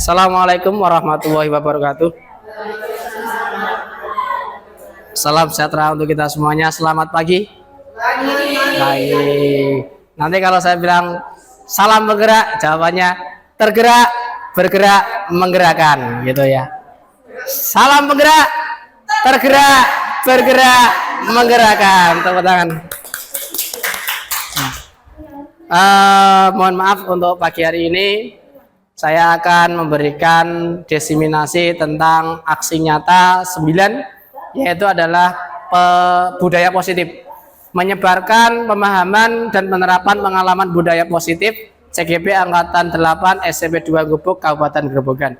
Assalamualaikum warahmatullahi wabarakatuh. Salam sejahtera untuk kita semuanya. Selamat pagi. Baik. Nanti kalau saya bilang salam bergerak, jawabannya tergerak, bergerak, menggerakkan, gitu ya. Salam bergerak, tergerak, bergerak, menggerakkan. Tepuk tangan. Mohon maaf untuk pagi hari ini. Saya akan memberikan diseminasi tentang aksi nyata 9, yaitu adalah budaya positif. Menyebarkan pemahaman dan penerapan pengalaman budaya positif CGP Angkatan 8 SMP 2 Gubuk Kabupaten Grobogan.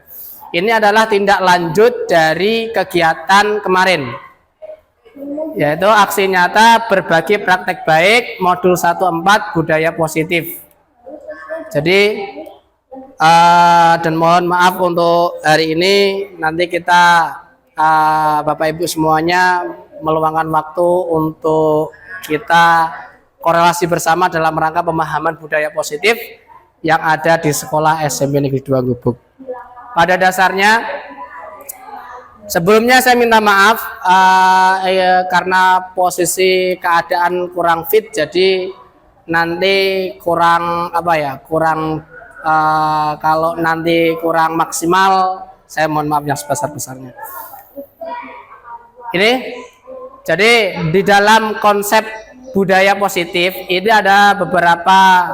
Ini adalah tindak lanjut dari kegiatan kemarin, yaitu aksi nyata berbagi praktek baik modul 1.4 budaya positif. Jadi dan mohon maaf untuk hari ini, nanti kita Bapak Ibu semuanya meluangkan waktu untuk kita korelasi bersama dalam rangka pemahaman budaya positif yang ada di sekolah SMP Negeri 2 Gubuk. Pada dasarnya, sebelumnya saya minta maaf karena posisi keadaan kurang fit, jadi nanti kurang kalau nanti kurang maksimal, saya mohon maaf yang sebesar-besarnya. Ini, jadi di dalam konsep budaya positif ini ada beberapa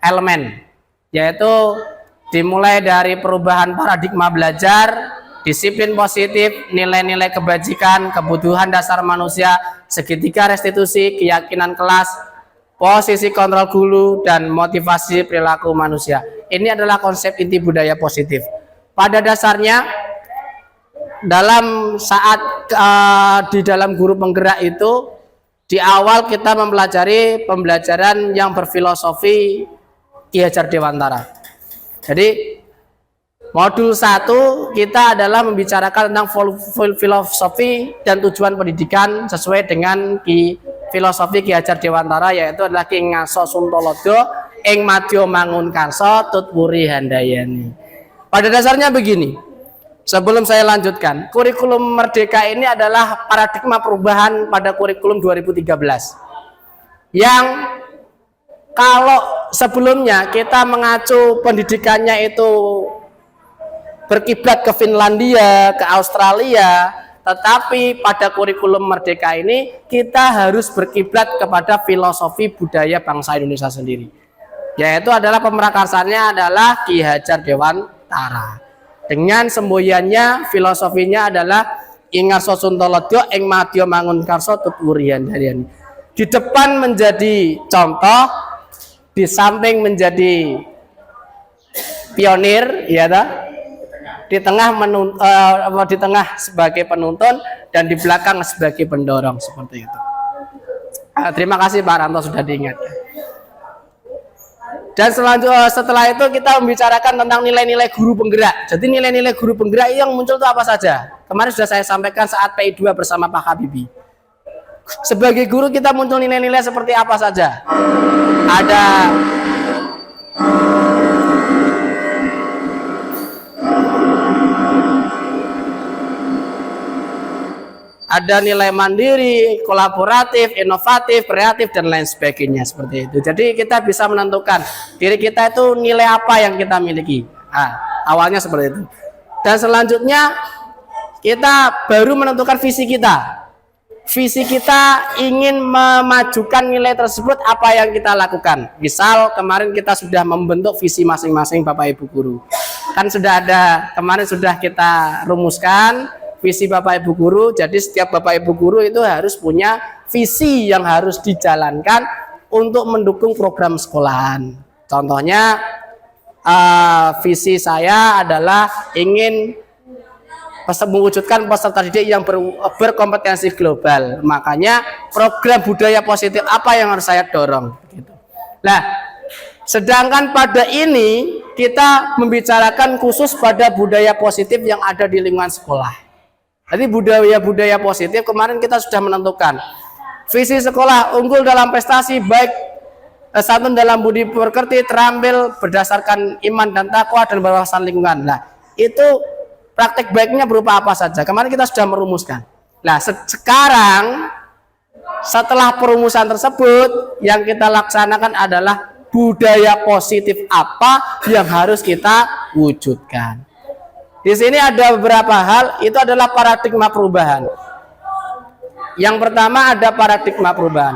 elemen, yaitu dimulai dari perubahan paradigma belajar, disiplin positif, nilai-nilai kebajikan, kebutuhan dasar manusia, segitiga restitusi, keyakinan kelas, posisi kontrol guru, dan motivasi perilaku manusia. Ini adalah konsep inti budaya positif. Pada dasarnya, dalam saat di dalam guru penggerak itu, di awal kita mempelajari pembelajaran yang berfilosofi Ki Hajar Dewantara. Jadi modul 1 kita adalah membicarakan tentang filosofi dan tujuan pendidikan sesuai dengan filosofi Ki Hajar Dewantara, yaitu adalah Ki Ngaso Suntolodo ing madya mangun karsa tutwuri handayani. Pada dasarnya begini, sebelum saya lanjutkan, kurikulum Merdeka ini adalah paradigma perubahan pada kurikulum 2013 yang kalau sebelumnya kita mengacu pendidikannya itu berkiblat ke Finlandia, ke Australia, tetapi pada kurikulum Merdeka ini kita harus berkiblat kepada filosofi budaya bangsa Indonesia sendiri, yaitu adalah pemerakarsanya adalah Ki Hajar Dewantara. Dengan semboyannya, filosofinya adalah Ingarso Suntolodo ing madya mangun karsa tutwuri handayani. Di depan menjadi contoh, di samping menjadi pionir, ya tak? Di tengah sebagai penuntun dan di belakang sebagai pendorong, seperti itu. Terima kasih Pak Ranto sudah diingatkan. Dan setelah itu kita membicarakan tentang nilai-nilai guru penggerak. Jadi nilai-nilai guru penggerak yang muncul itu apa saja? Kemarin sudah saya sampaikan saat PI 2 bersama Pak Habibie. Sebagai guru kita muncul nilai-nilai seperti apa saja? Ada nilai mandiri, kolaboratif, inovatif, kreatif, dan lain sebagainya, seperti itu. Jadi kita bisa menentukan diri kita itu nilai apa yang kita miliki. Awalnya seperti itu. Dan selanjutnya kita baru menentukan visi kita. Visi kita ingin memajukan nilai tersebut, apa yang kita lakukan. Misal kemarin kita sudah membentuk visi masing-masing Bapak Ibu guru. Kan sudah ada, kemarin sudah kita rumuskan visi Bapak Ibu guru. Jadi setiap Bapak Ibu guru itu harus punya visi yang harus dijalankan untuk mendukung program sekolahan. Contohnya visi saya adalah ingin mewujudkan peserta didik yang berkompetensi global. Makanya program budaya positif apa yang harus saya dorong gitu. Nah, sedangkan pada ini kita membicarakan khusus pada budaya positif yang ada di lingkungan sekolah. Jadi budaya positif kemarin kita sudah menentukan visi sekolah unggul dalam prestasi, baik santun dalam budi pekerti, terampil berdasarkan iman dan takwa dan berwawasan lingkungan. Nah, itu praktek baiknya berupa apa saja. Kemarin kita sudah merumuskan. Nah, sekarang setelah perumusan tersebut, yang kita laksanakan adalah budaya positif apa yang harus kita wujudkan. Di sini ada beberapa hal, itu adalah paradigma perubahan. Yang pertama ada paradigma perubahan.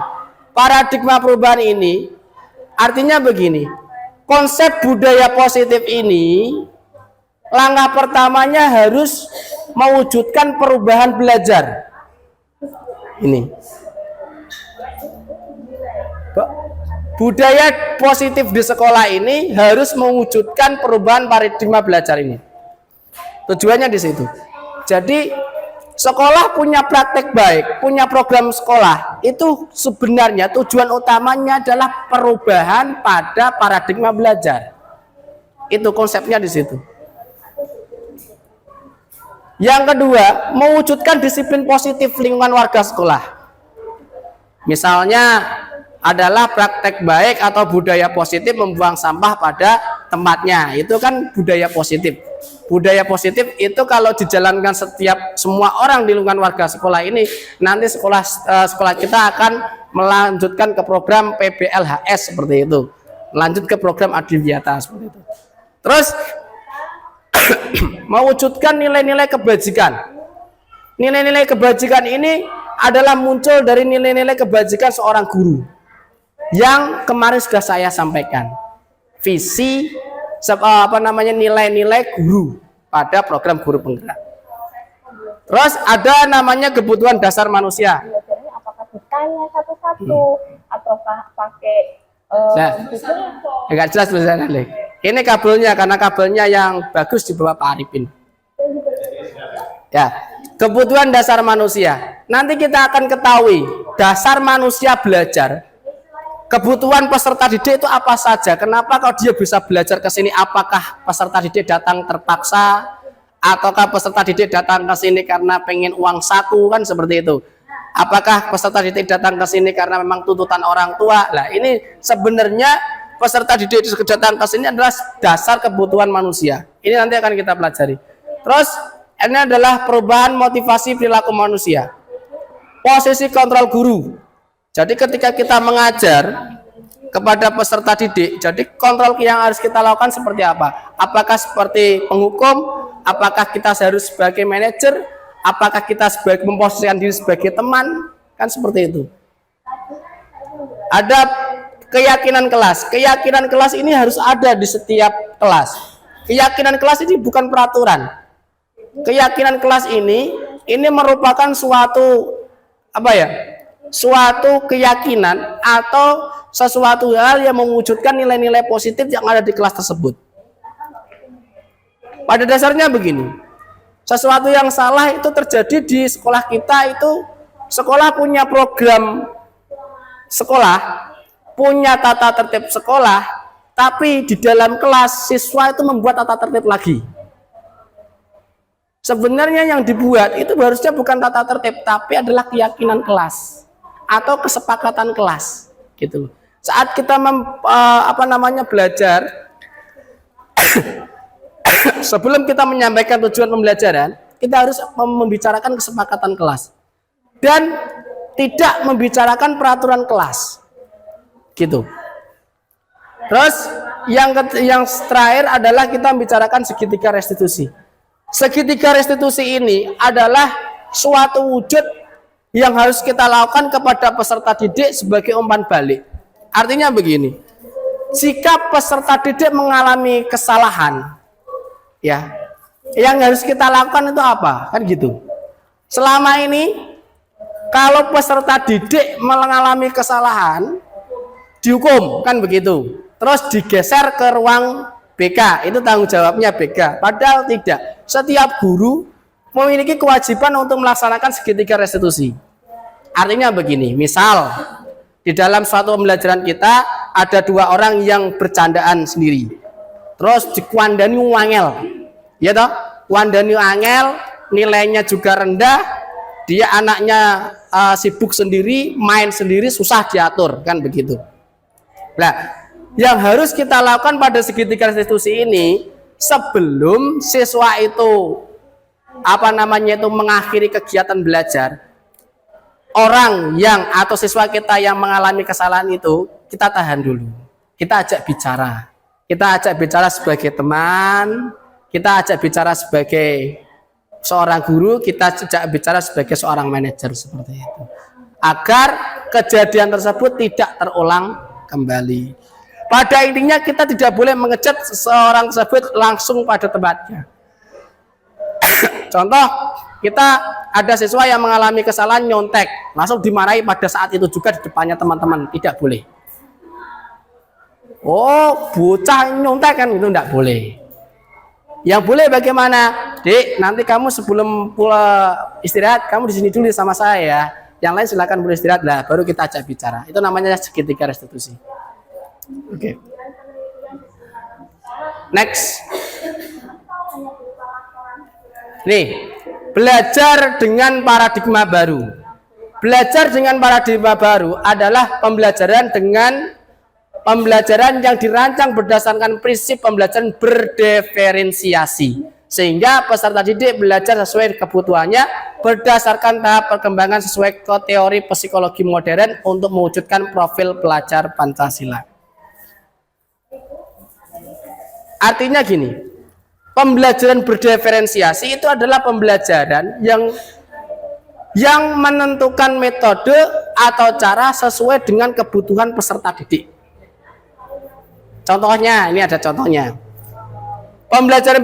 Paradigma perubahan ini artinya begini, konsep budaya positif ini langkah pertamanya harus mewujudkan perubahan belajar. Ini budaya positif di sekolah ini harus mewujudkan perubahan paradigma belajar ini. Tujuannya di situ. Jadi sekolah punya praktek baik, punya program sekolah, itu sebenarnya tujuan utamanya adalah perubahan pada paradigma belajar. Itu konsepnya di situ. Yang kedua, mewujudkan disiplin positif lingkungan warga sekolah. Misalnya adalah praktek baik atau budaya positif membuang sampah pada tempatnya. Itu kan budaya positif. Budaya positif itu kalau dijalankan semua orang di lingkungan warga sekolah ini, nanti sekolah kita akan melanjutkan ke program PBLHS seperti itu. Lanjut ke program Adiwiyata seperti itu. Terus mewujudkan nilai-nilai kebajikan. Nilai-nilai kebajikan ini adalah muncul dari nilai-nilai kebajikan seorang guru yang kemarin sudah saya sampaikan. Visi nilai-nilai guru pada program guru penggerak. Terus ada namanya kebutuhan dasar manusia. Apakah ditanya satu-satu ataukah pakai enggak jelas tulisannya. Ini kabelnya, karena kabelnya yang bagus dibawa Pak Arifin. Ya, kebutuhan dasar manusia. Nanti kita akan ketahui dasar manusia belajar. Kebutuhan peserta didik itu apa saja? Kenapa kalau dia bisa belajar ke sini? Apakah peserta didik datang terpaksa? Ataukah peserta didik datang ke sini karena pengen uang saku, kan seperti itu? Apakah peserta didik datang ke sini karena memang tuntutan orang tua? Nah, ini sebenarnya peserta didik datang ke sini adalah dasar kebutuhan manusia. Ini nanti akan kita pelajari. Terus ini adalah perubahan motivasi perilaku manusia. Posisi kontrol guru. Jadi ketika kita mengajar kepada peserta didik, jadi kontrol yang harus kita lakukan seperti apa? Apakah seperti penghukum? Apakah kita harus sebagai manajer? Apakah kita sebagai memposisikan diri sebagai teman? Kan seperti itu. Ada keyakinan kelas. Keyakinan kelas ini harus ada di setiap kelas. Keyakinan kelas ini bukan peraturan. Keyakinan kelas ini merupakan suatu suatu keyakinan atau sesuatu hal yang mewujudkan nilai-nilai positif yang ada di kelas tersebut. Pada dasarnya begini, sesuatu yang salah itu terjadi di sekolah kita itu, sekolah punya program sekolah, punya tata tertib sekolah, tapi di dalam kelas siswa itu membuat tata tertib lagi. Sebenarnya yang dibuat itu harusnya bukan tata tertib, tapi adalah keyakinan kelas atau kesepakatan kelas, gitu. Saat kita belajar, sebelum kita menyampaikan tujuan pembelajaran, kita harus membicarakan kesepakatan kelas dan tidak membicarakan peraturan kelas, gitu. Terus yang terakhir adalah kita membicarakan segitiga restitusi. Segitiga restitusi ini adalah suatu wujud yang harus kita lakukan kepada peserta didik sebagai umpan balik. Artinya begini, jika peserta didik mengalami kesalahan, ya, yang harus kita lakukan itu apa? Kan gitu. Selama ini, kalau peserta didik mengalami kesalahan, dihukum, kan begitu. Terus digeser ke ruang BK, itu tanggung jawabnya BK. Padahal tidak. Setiap guru memiliki kewajiban untuk melaksanakan segitiga restitusi. Artinya begini, misal di dalam suatu pembelajaran kita ada dua orang yang bercandaan sendiri, terus dikuandani wangel, ya toh, kuandani angel, nilainya juga rendah, dia anaknya sibuk sendiri, main sendiri, susah diatur, kan begitu. Nah, yang harus kita lakukan pada segitiga restitusi ini, sebelum siswa itu mengakhiri kegiatan belajar, orang yang atau siswa kita yang mengalami kesalahan itu kita tahan dulu, kita ajak bicara sebagai teman, kita ajak bicara sebagai seorang guru, kita ajak bicara sebagai seorang manajer, seperti itu, agar kejadian tersebut tidak terulang kembali. Pada intinya kita tidak boleh mengecat seseorang tersebut langsung pada tempatnya. Contoh, kita ada siswa yang mengalami kesalahan nyontek, langsung dimarahi pada saat itu juga di depannya teman-teman, tidak boleh. Oh, bocah nyontek kan, itu tidak boleh. Yang boleh bagaimana? Dik, nanti kamu sebelum pulang istirahat, kamu di sini dulu sama saya ya. Yang lain silakan boleh istirahat lah, baru kita ajak bicara. Itu namanya segitiga restitusi. Oke. Next. Nih, belajar dengan paradigma baru. Belajar dengan paradigma baru adalah pembelajaran yang dirancang berdasarkan prinsip pembelajaran berdiferensiasi, sehingga peserta didik belajar sesuai kebutuhannya berdasarkan tahap perkembangan sesuai ke teori psikologi modern untuk mewujudkan profil pelajar Pancasila. Artinya gini, pembelajaran berdiferensiasi itu adalah pembelajaran yang menentukan metode atau cara sesuai dengan kebutuhan peserta didik. Contohnya, ini ada contohnya. Pembelajaran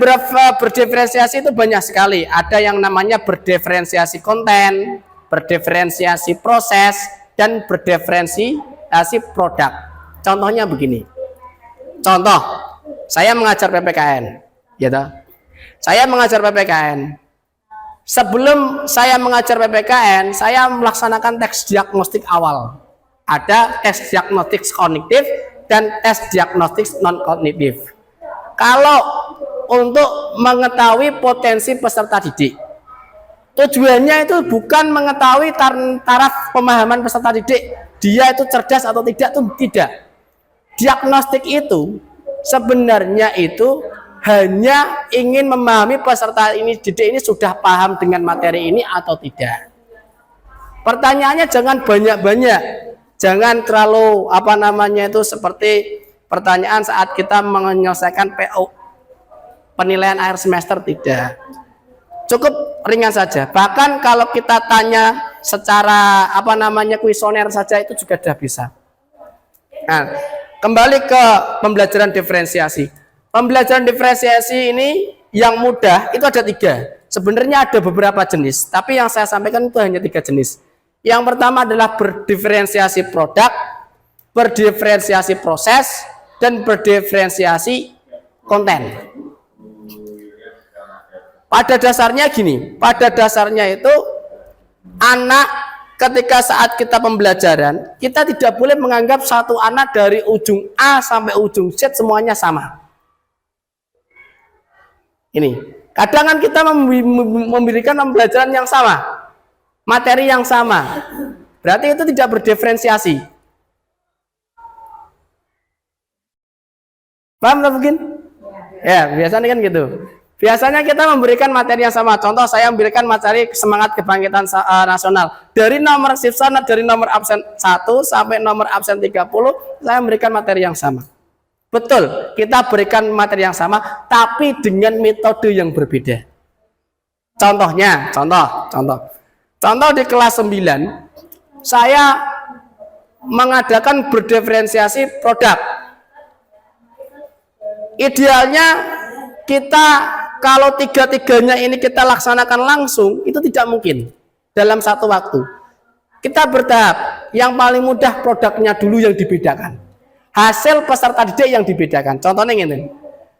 berdiferensiasi itu banyak sekali. Ada yang namanya berdiferensiasi konten, berdiferensiasi proses, dan berdiferensiasi produk. Contohnya begini. Contoh, saya mengajar PPKN, gitu. Saya mengajar PPKN. Sebelum saya mengajar PPKN, saya melaksanakan tes diagnostik awal. Ada tes diagnostik kognitif dan tes diagnostik non kognitif. Kalau untuk mengetahui potensi peserta didik, tujuannya itu bukan mengetahui taraf pemahaman peserta didik, dia itu cerdas atau tidak, itu tidak. Diagnostik itu sebenarnya itu hanya ingin memahami peserta didik ini sudah paham dengan materi ini atau tidak. Pertanyaannya jangan banyak-banyak, jangan terlalu itu seperti pertanyaan saat kita menyelesaikan PO, penilaian akhir semester, tidak. Cukup ringan saja. Bahkan kalau kita tanya secara kuesioner saja itu juga sudah bisa. Nah, kembali ke pembelajaran diferensiasi. Pembelajaran diferensiasi ini yang mudah itu ada 3. Sebenarnya ada beberapa jenis, tapi yang saya sampaikan itu hanya 3 jenis. Yang pertama adalah berdiferensiasi produk, berdiferensiasi proses, dan berdiferensiasi konten. Pada dasarnya gini, pada dasarnya itu anak ketika saat kita pembelajaran, kita tidak boleh menganggap satu anak dari ujung A sampai ujung Z semuanya sama. Ini, kadang kan kita memberikan pembelajaran yang sama, materi yang sama, berarti itu tidak berdiferensiasi. Paham tak mungkin? Ya, biasanya kan gitu. Biasanya kita memberikan materi yang sama. Contoh, saya memberikan materi semangat kebangkitan nasional. Dari nomor siswa, dari nomor absen 1 sampai nomor absen 30, saya memberikan materi yang sama. Betul, kita berikan materi yang sama, tapi dengan metode yang berbeda. Contohnya, contoh di kelas 9, saya mengadakan berdiferensiasi produk. Idealnya kita kalau 3-3-nya ini kita laksanakan langsung, itu tidak mungkin dalam satu waktu. Kita bertahap. Yang paling mudah produknya dulu yang dibedakan, hasil peserta didik yang dibedakan. Contohnya ini,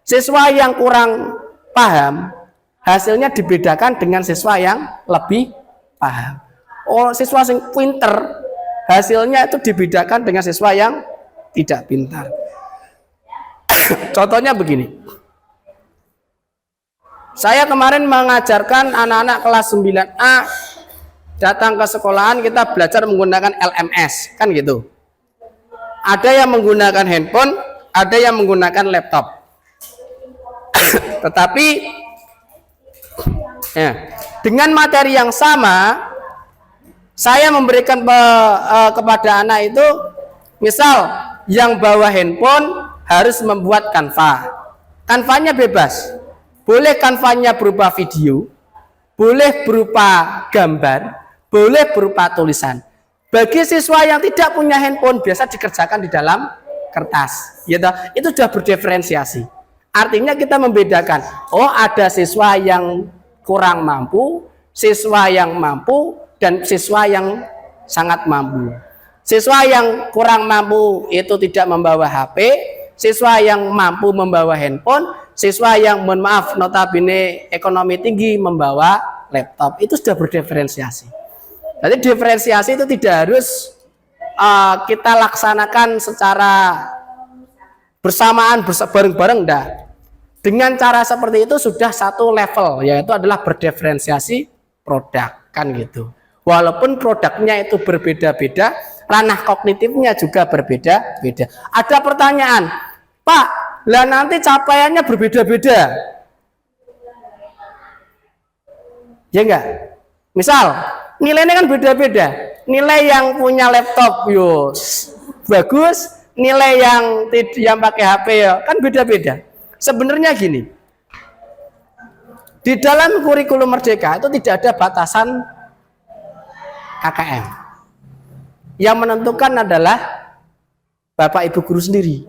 siswa yang kurang paham, hasilnya dibedakan dengan siswa yang lebih paham. Oh, siswa yang pinter, hasilnya itu dibedakan dengan siswa yang tidak pintar. Contohnya begini. Saya kemarin mengajarkan anak-anak kelas 9A datang ke sekolahan, kita belajar menggunakan LMS, kan gitu. Ada yang menggunakan handphone, ada yang menggunakan laptop. Tetapi ya, dengan materi yang sama, saya memberikan kepada anak itu, misal yang bawa handphone harus membuat kanva. Kanvanya bebas. Boleh kanvanya berupa video, boleh berupa gambar, boleh berupa tulisan. Bagi siswa yang tidak punya handphone, biasa dikerjakan di dalam kertas. Gitu. Itu sudah berdiferensiasi. Artinya kita membedakan, oh ada siswa yang kurang mampu, siswa yang mampu, dan siswa yang sangat mampu. Siswa yang kurang mampu itu tidak membawa HP, siswa yang mampu membawa handphone, siswa yang mohon maaf notabene ekonomi tinggi membawa laptop. Itu sudah berdiferensiasi. Jadi diferensiasi itu tidak harus kita laksanakan secara bersamaan bareng-bareng, enggak. Dengan cara seperti itu sudah satu level, yaitu adalah berdiferensiasi produk, kan gitu. Walaupun produknya itu berbeda-beda, ranah kognitifnya juga berbeda-beda. Ada pertanyaan, Pak, lah nanti capaiannya berbeda-beda. Ya enggak? Misal, nilainya kan beda-beda. Nilai yang punya laptop yus bagus, nilai yang pakai HP ya kan beda-beda. Sebenarnya gini, di dalam kurikulum Merdeka itu tidak ada batasan KKM. Yang menentukan adalah Bapak Ibu guru sendiri.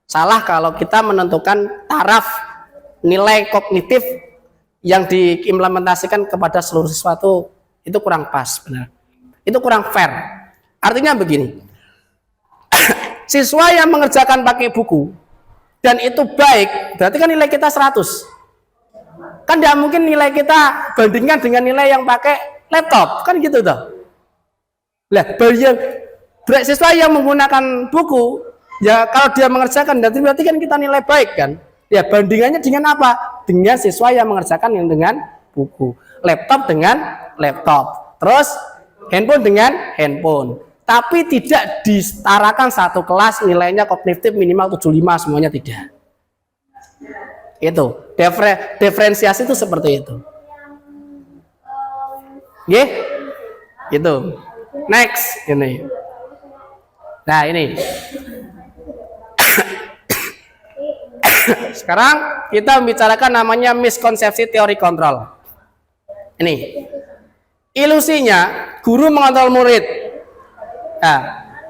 Salah kalau kita menentukan taraf nilai kognitif yang diimplementasikan kepada seluruh siswa itu kurang pas, benar. Itu kurang fair. Artinya begini, siswa yang mengerjakan pakai buku dan itu baik, berarti kan nilai kita 100. Kan tidak mungkin nilai kita bandingkan dengan nilai yang pakai laptop, kan gitu toh. Lah, siswa yang menggunakan buku, ya kalau dia mengerjakan berarti kan kita nilai baik kan. Ya bandingannya dengan apa? Dengan siswa yang mengerjakan yang dengan buku, laptop dengan laptop, terus handphone dengan handphone. Tapi tidak disetarakan satu kelas nilainya kognitif minimal 75 semuanya, tidak. Itu diferensiasi itu seperti itu. Nggih? Itu. Next ini. Nah, ini. Sekarang kita membicarakan namanya miskonsepsi teori kontrol. Ini. Ilusinya guru mengontrol murid. Nah,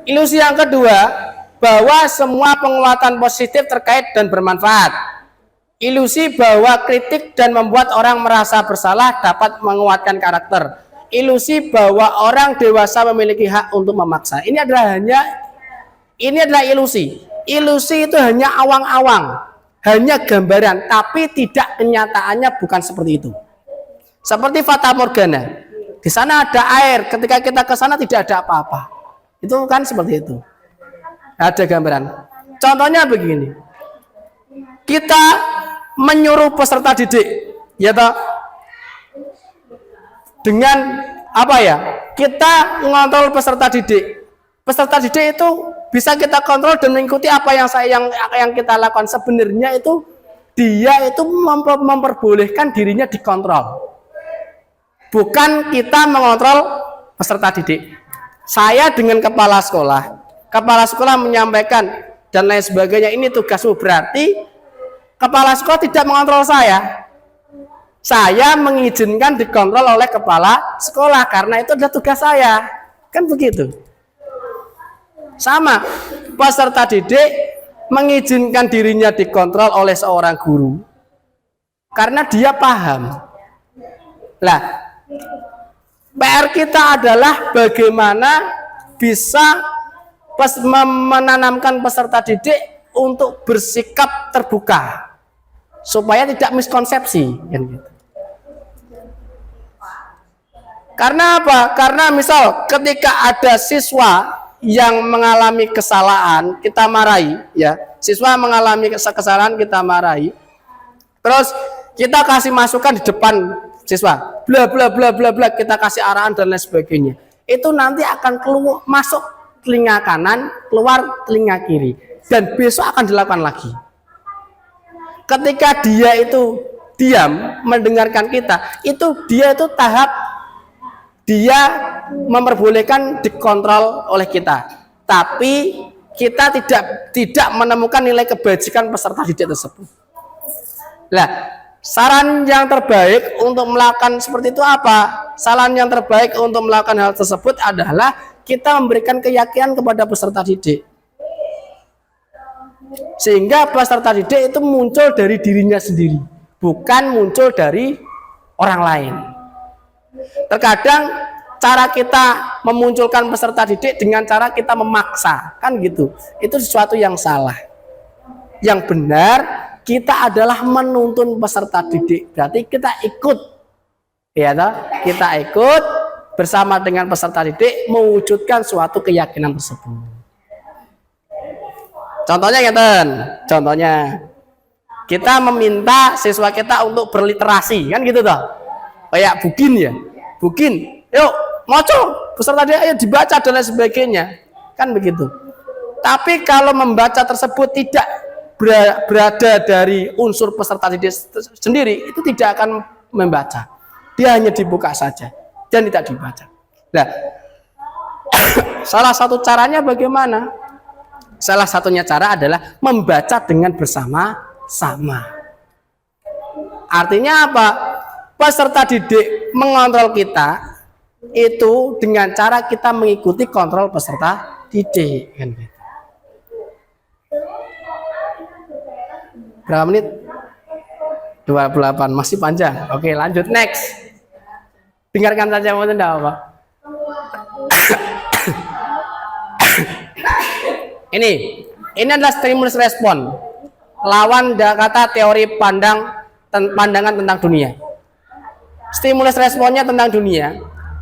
ilusi yang kedua, bahwa semua penguatan positif terkait dan bermanfaat. Ilusi bahwa kritik dan membuat orang merasa bersalah dapat menguatkan karakter. Ilusi bahwa orang dewasa memiliki hak untuk memaksa. Ini adalah ilusi. Ilusi itu hanya awang-awang, hanya gambaran, tapi tidak kenyataannya bukan seperti itu. Seperti Fata Morgana. Di sana ada air, ketika kita ke sana tidak ada apa-apa. Itu kan seperti itu. Ada gambaran. Contohnya begini. Kita menyuruh peserta didik, ya toh, dengan apa ya? Kita mengontrol peserta didik. Peserta didik itu bisa kita kontrol dan mengikuti apa yang kita lakukan. Sebenarnya itu dia itu memperbolehkan dirinya dikontrol. Bukan kita mengontrol peserta didik. Saya dengan kepala sekolah menyampaikan dan lain sebagainya, ini tugasmu, berarti kepala sekolah tidak mengontrol saya. Saya mengizinkan dikontrol oleh kepala sekolah karena itu adalah tugas saya. Kan begitu. Sama, peserta didik mengizinkan dirinya dikontrol oleh seorang guru karena dia paham. Lah, PR kita adalah bagaimana bisa menanamkan peserta didik untuk bersikap terbuka supaya tidak miskonsepsi, kan gitu. Karena apa? Karena misal ketika ada siswa yang mengalami kesalahan, kita marahi, ya. Siswa mengalami kesalahan, kita marahi. Terus kita kasih masukan di depan siswa, bla bla bla bla bla, kita kasih arahan dan lain sebagainya. Itu nanti akan keluar, masuk telinga kanan, keluar telinga kiri, dan besok akan dilakukan lagi. ketika dia itu diam mendengarkan kita, itu dia itu tahap dia memperbolehkan dikontrol oleh kita, tapi kita tidak menemukan nilai kebajikan peserta didik tersebut. Nah, saran yang terbaik untuk melakukan seperti itu apa? Saran yang terbaik untuk melakukan hal tersebut adalah kita memberikan keyakinan kepada peserta didik, sehingga peserta didik itu muncul dari dirinya sendiri, bukan muncul dari orang lain. Terkadang cara kita memunculkan peserta didik dengan cara kita memaksa, kan gitu. Itu sesuatu yang salah. Yang benar, kita adalah menuntun peserta didik. Berarti kita ikut, ya toh? Kita ikut bersama dengan peserta didik mewujudkan suatu keyakinan tersebut. Contohnya ngeten, contohnya kita meminta siswa kita untuk berliterasi, kan gitu toh? Kayak Bukin ya, Bukin, yuk moco peserta didik, ayo dibaca dan lain sebagainya, kan begitu. Tapi kalau membaca tersebut tidak berada dari unsur peserta didik sendiri, itu tidak akan membaca, dia hanya dibuka saja dan tidak dibaca. Nah, salah satu caranya bagaimana? Salah satunya cara adalah membaca dengan bersama-sama. Artinya apa? Peserta didik mengontrol kita itu dengan cara kita mengikuti kontrol peserta didik, kan gitu. Berapa menit? 28, masih panjang. Oke, lanjut next. Dengarkan saja, mau tidak apa? Ini adalah stimulus respon. Lawan kata teori pandangan tentang dunia. Stimulus responnya tentang dunia,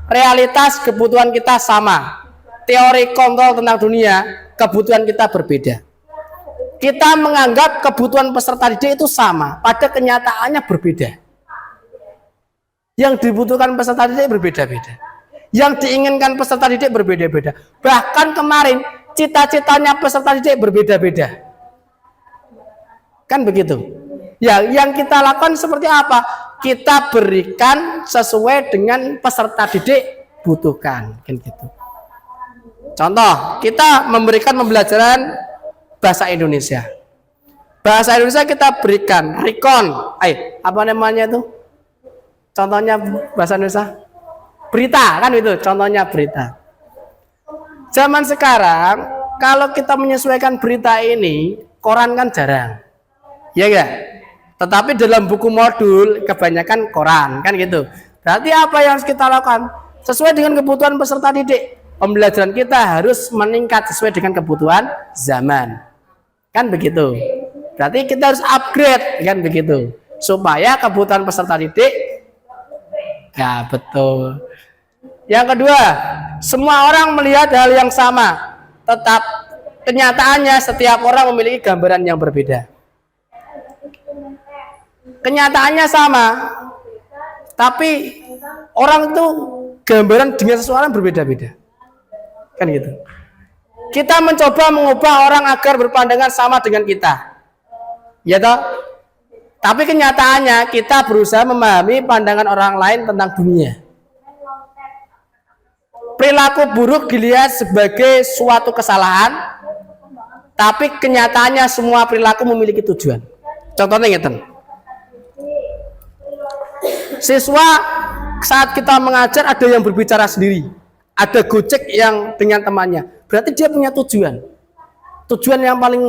realitas kebutuhan kita sama. Teori kontrol tentang dunia, kebutuhan kita berbeda. Kita menganggap kebutuhan peserta didik itu sama, pada kenyataannya berbeda. Yang dibutuhkan peserta didik berbeda-beda. Yang diinginkan peserta didik berbeda-beda. Bahkan kemarin cita-citanya peserta didik berbeda-beda. Kan begitu? Ya, yang kita lakukan seperti apa? Kita berikan sesuai dengan peserta didik butuhkan, kan gitu. Contoh, kita memberikan pembelajaran bahasa Indonesia. Bahasa Indonesia kita berikan recon, apa namanya itu? Contohnya bahasa Indonesia, berita, kan itu. Contohnya berita. Zaman sekarang, kalau kita menyesuaikan berita ini, koran kan jarang, ya enggak? Tetapi dalam buku modul kebanyakan koran, kan gitu. Berarti apa yang harus kita lakukan? Sesuai dengan kebutuhan peserta didik, pembelajaran kita harus meningkat sesuai dengan kebutuhan zaman, kan begitu. Berarti kita harus upgrade, kan begitu, supaya kebutuhan peserta didik, ya betul. Yang kedua, semua orang melihat hal yang sama, tetap kenyataannya setiap orang memiliki gambaran yang berbeda. Kenyataannya sama, tapi orang itu gambaran dengan seseorang berbeda-beda, kan gitu. Kita mencoba mengubah orang agar berpandangan sama dengan kita, ya toh. Tapi kenyataannya kita berusaha memahami pandangan orang lain tentang dunia. Perilaku buruk dilihat sebagai suatu kesalahan, tapi kenyataannya semua perilaku memiliki tujuan. Contohnya ngeten. Siswa saat kita mengajar ada yang berbicara sendiri, ada gojek yang dengan temannya. Berarti dia punya tujuan. Tujuan yang paling,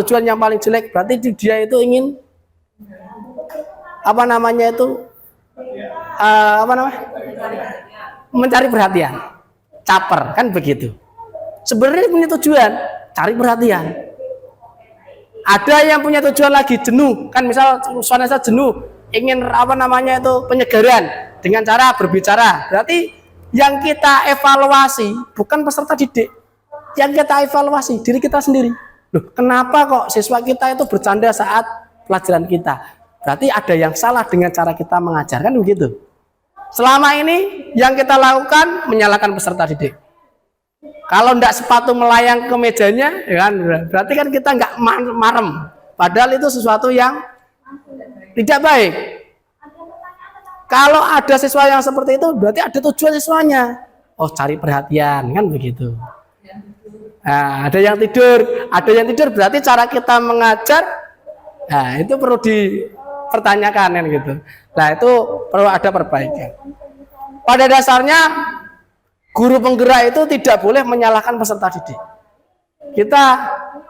tujuan yang paling jelek. Berarti dia itu ingin mencari perhatian, caper, kan begitu. Sebenarnya punya tujuan cari perhatian. Ada yang punya tujuan lagi jenuh, kan misal suasana jenuh, ingin penyegaran dengan cara berbicara. Berarti yang kita evaluasi bukan peserta didik, yang kita evaluasi diri kita sendiri. Loh, kenapa kok siswa kita itu bercanda saat pelajaran kita? Berarti ada yang salah dengan cara kita mengajar, kan begitu. Selama ini yang kita lakukan menyalahkan peserta didik. Kalau tidak sepatu melayang ke mejanya, ya kan, berarti kan kita nggak marem. Padahal itu sesuatu yang Tidak baik. Kalau ada siswa yang seperti itu, berarti ada tujuan siswanya. Oh, cari perhatian, kan begitu. Nah, ada yang tidur berarti cara kita mengajar, nah itu perlu dipertanyakan kan gitu. Nah, itu perlu ada perbaikan. Pada dasarnya, guru penggerak itu tidak boleh menyalahkan peserta didik. Kita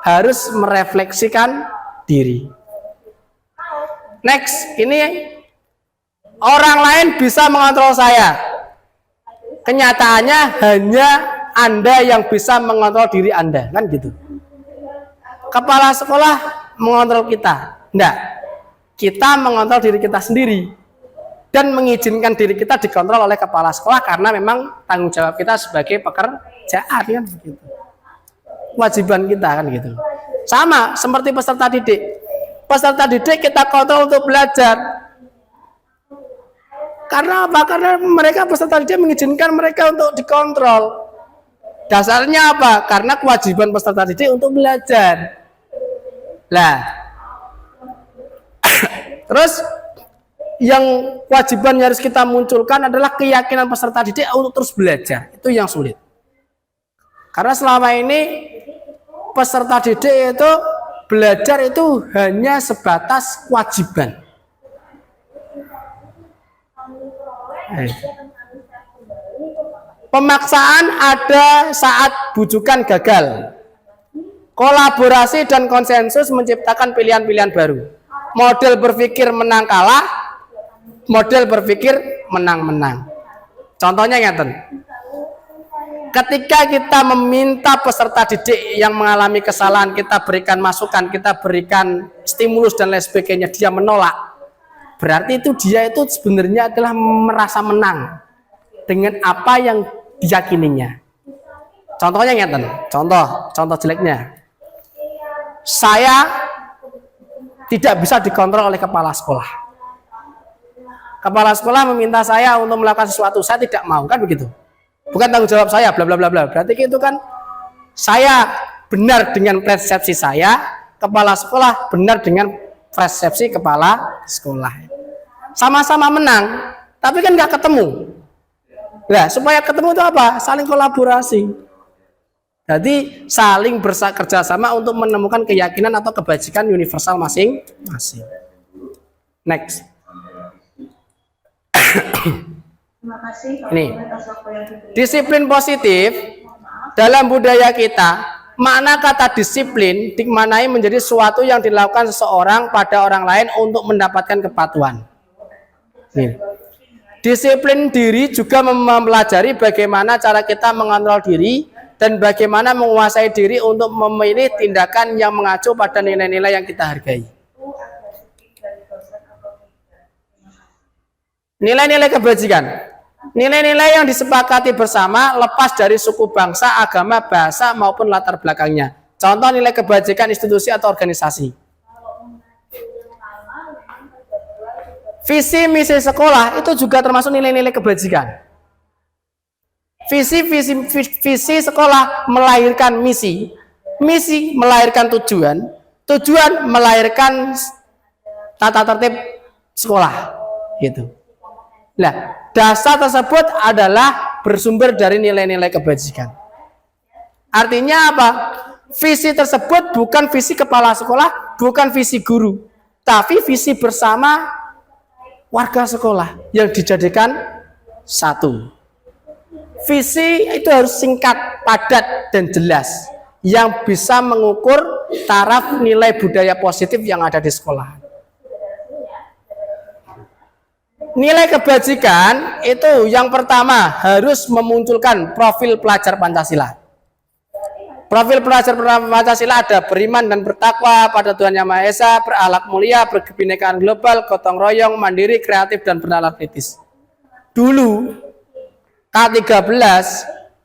harus merefleksikan diri. Next, ini orang lain bisa mengontrol saya. Kenyataannya hanya Anda yang bisa mengontrol diri Anda, kan gitu. Kepala sekolah mengontrol kita. Enggak. Kita mengontrol diri kita sendiri dan mengizinkan diri kita dikontrol oleh kepala sekolah karena memang tanggung jawab kita sebagai pekerjaan, kan begitu. Kewajiban kita, kan gitu. Sama seperti peserta didik. Peserta didik kita kontrol untuk belajar. Karena apa? Karena mereka peserta didik mengizinkan mereka untuk dikontrol. Dasarnya apa? Karena kewajiban peserta didik untuk belajar. Lah, terus yang kewajiban yang harus kita munculkan adalah keyakinan peserta didik untuk terus belajar. Itu yang sulit. Karena selama ini peserta didik itu belajar itu hanya sebatas kewajiban. Pemaksaan ada saat bujukan gagal. Kolaborasi dan konsensus menciptakan pilihan-pilihan baru. Model berpikir menang kalah, model berpikir menang-menang. Contohnya ngeten. Ketika kita meminta peserta didik yang mengalami kesalahan, kita berikan masukan, kita berikan stimulus dan lain sebagainya, dia menolak. Berarti itu dia itu sebenarnya adalah merasa menang dengan apa yang diyakininya. Contohnya ngeten, contoh jeleknya. Saya tidak bisa dikontrol oleh kepala sekolah. Kepala sekolah meminta saya untuk melakukan sesuatu, saya tidak mau, kan begitu. Bukan tanggung jawab saya, bla bla bla bla. Berarti itu kan saya benar dengan persepsi saya, kepala sekolah benar dengan persepsi kepala sekolah. Sama-sama menang, tapi kan nggak ketemu. Nah, supaya ketemu itu apa? Saling kolaborasi. Jadi saling bekerja sama untuk menemukan keyakinan atau kebajikan universal masing-masing. Next. Terima kasih. Ini disiplin positif dalam budaya kita. Makna kata disiplin dimaknai menjadi sesuatu yang dilakukan seseorang pada orang lain untuk mendapatkan kepatuhan. Nih. Disiplin diri juga mempelajari bagaimana cara kita mengontrol diri dan bagaimana menguasai diri untuk memilih tindakan yang mengacu pada nilai-nilai yang kita hargai. Nilai-nilai kebajikan. Nilai-nilai yang disepakati bersama lepas dari suku, bangsa, agama, bahasa maupun latar belakangnya. Contoh nilai kebajikan institusi atau organisasi. Visi misi sekolah itu juga termasuk nilai-nilai kebajikan. Visi sekolah melahirkan misi, misi melahirkan tujuan, tujuan melahirkan tata tertib sekolah, gitu. Nah, dasar tersebut adalah bersumber dari nilai-nilai kebajikan. Artinya apa? Visi tersebut bukan visi kepala sekolah, bukan visi guru, tapi visi bersama warga sekolah yang dijadikan satu. Visi itu harus singkat, padat, dan jelas, yang bisa mengukur taraf nilai budaya positif yang ada di sekolah. Nilai kebajikan itu yang pertama harus memunculkan profil pelajar Pancasila. Profil pelajar Pancasila ada beriman dan bertakwa pada Tuhan Yang Maha Esa, berakhlak mulia, berkebinekaan global, gotong royong, mandiri, kreatif, dan bernalar kritis. Dulu K13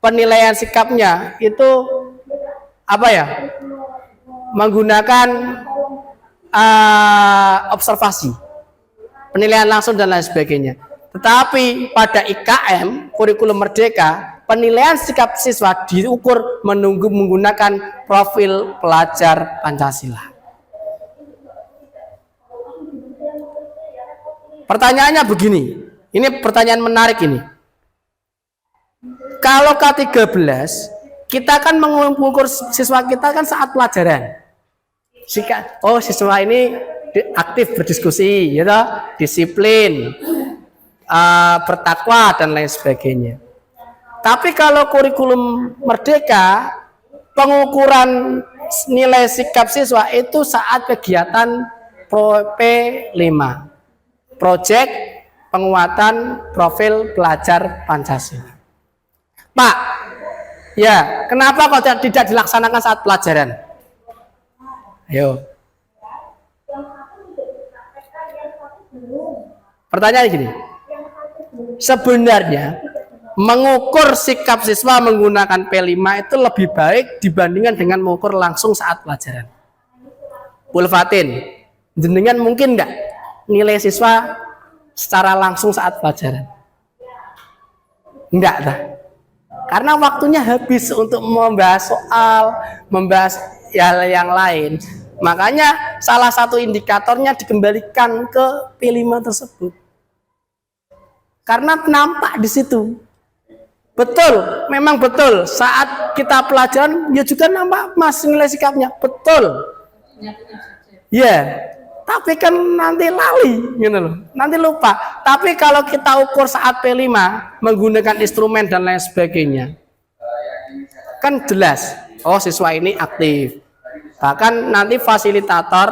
penilaian sikapnya itu apa ya? Menggunakan observasi, penilaian langsung dan lain sebagainya. Tetapi pada IKM, kurikulum merdeka, penilaian sikap siswa diukur menggunakan profil pelajar Pancasila. Pertanyaannya begini. Ini pertanyaan menarik ini. Kalau K13, kita kan mengukur siswa kita kan saat pelajaran. Oh, siswa ini aktif berdiskusi, ya toh? Disiplin, bertakwa dan lain sebagainya. Tapi kalau kurikulum merdeka, pengukuran nilai sikap siswa itu saat kegiatan P5, Project Penguatan Profil Pelajar Pancasila. Pak, ya kenapa kok tidak dilaksanakan saat pelajaran? Ayo. Pertanyaan gini, sebenarnya mengukur sikap siswa menggunakan P5 itu lebih baik dibandingkan dengan mengukur langsung saat pelajaran. Pulvatin, jenengan mungkin nggak nilai siswa secara langsung saat pelajaran? Enggak dah. Karena waktunya habis untuk membahas soal, membahas hal yang lain. Makanya salah satu indikatornya dikembalikan ke P5 tersebut. Karena nampak di situ. Betul, memang betul. Saat kita pelajaran, ya juga nampak mas nilai sikapnya. Betul. Ya, tapi kan nanti lali, gitu loh. Nanti lupa. Tapi kalau kita ukur saat P5 menggunakan instrumen dan lain sebagainya, kan jelas. Oh, siswa ini aktif. Bahkan nanti fasilitator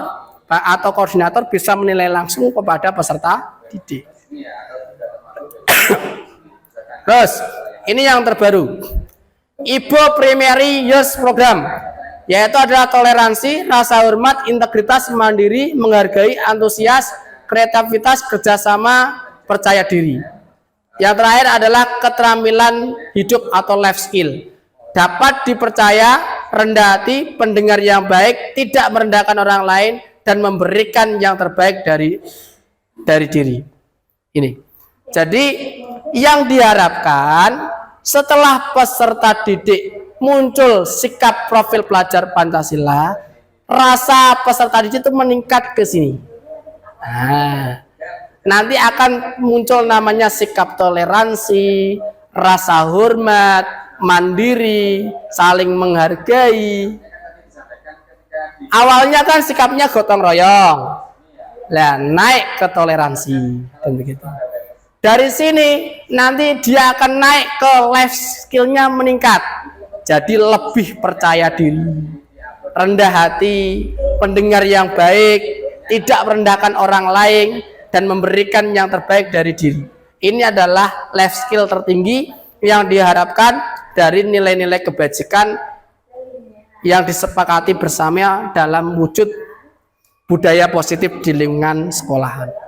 atau koordinator bisa menilai langsung kepada peserta didik. Terus, ini yang terbaru. Ibo Primary Youth Program, yaitu adalah toleransi, rasa hormat, integritas, mandiri, menghargai, antusias, kreativitas, kerjasama, percaya diri. Yang terakhir adalah keterampilan hidup atau life skill. Dapat dipercaya, rendah hati, pendengar yang baik, tidak merendahkan orang lain, dan memberikan yang terbaik dari diri. Ini. Jadi yang diharapkan setelah peserta didik muncul sikap profil pelajar Pancasila, rasa peserta didik itu meningkat ke sini. Nah, nanti akan muncul namanya sikap toleransi, rasa hormat, mandiri, saling menghargai. Awalnya kan sikapnya gotong royong, lah naik ke toleransi dan begitu. Dari sini nanti dia akan naik ke life skillnya meningkat, jadi lebih percaya diri, rendah hati, pendengar yang baik, tidak merendahkan orang lain, dan memberikan yang terbaik dari diri. Ini adalah life skill tertinggi yang diharapkan dari nilai-nilai kebajikan yang disepakati bersama dalam wujud budaya positif di lingkungan sekolahan.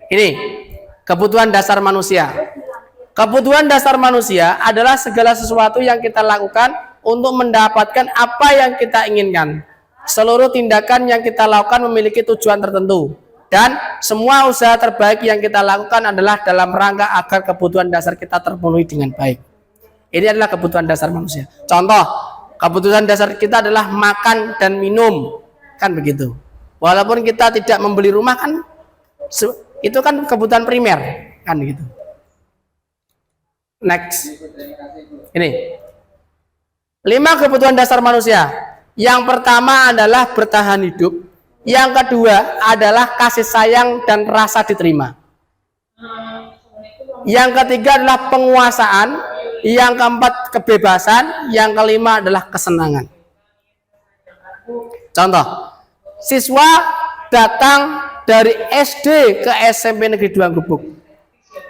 Ini kebutuhan dasar manusia. Kebutuhan dasar manusia adalah segala sesuatu yang kita lakukan untuk mendapatkan apa yang kita inginkan. Seluruh tindakan yang kita lakukan memiliki tujuan tertentu, dan semua usaha terbaik yang kita lakukan adalah dalam rangka agar kebutuhan dasar kita terpenuhi dengan baik. Ini adalah kebutuhan dasar manusia. Contoh, kebutuhan dasar kita adalah makan dan minum, kan begitu. Walaupun kita tidak membeli rumah, kan itu kan kebutuhan primer, kan gitu. Next, ini 5 kebutuhan dasar manusia. Yang pertama adalah bertahan hidup. Yang kedua adalah kasih sayang dan rasa diterima. Yang ketiga adalah penguasaan. Yang keempat kebebasan. Yang kelima adalah kesenangan. Contoh, siswa datang dari SD ke SMP Negeri 2 Gubuk.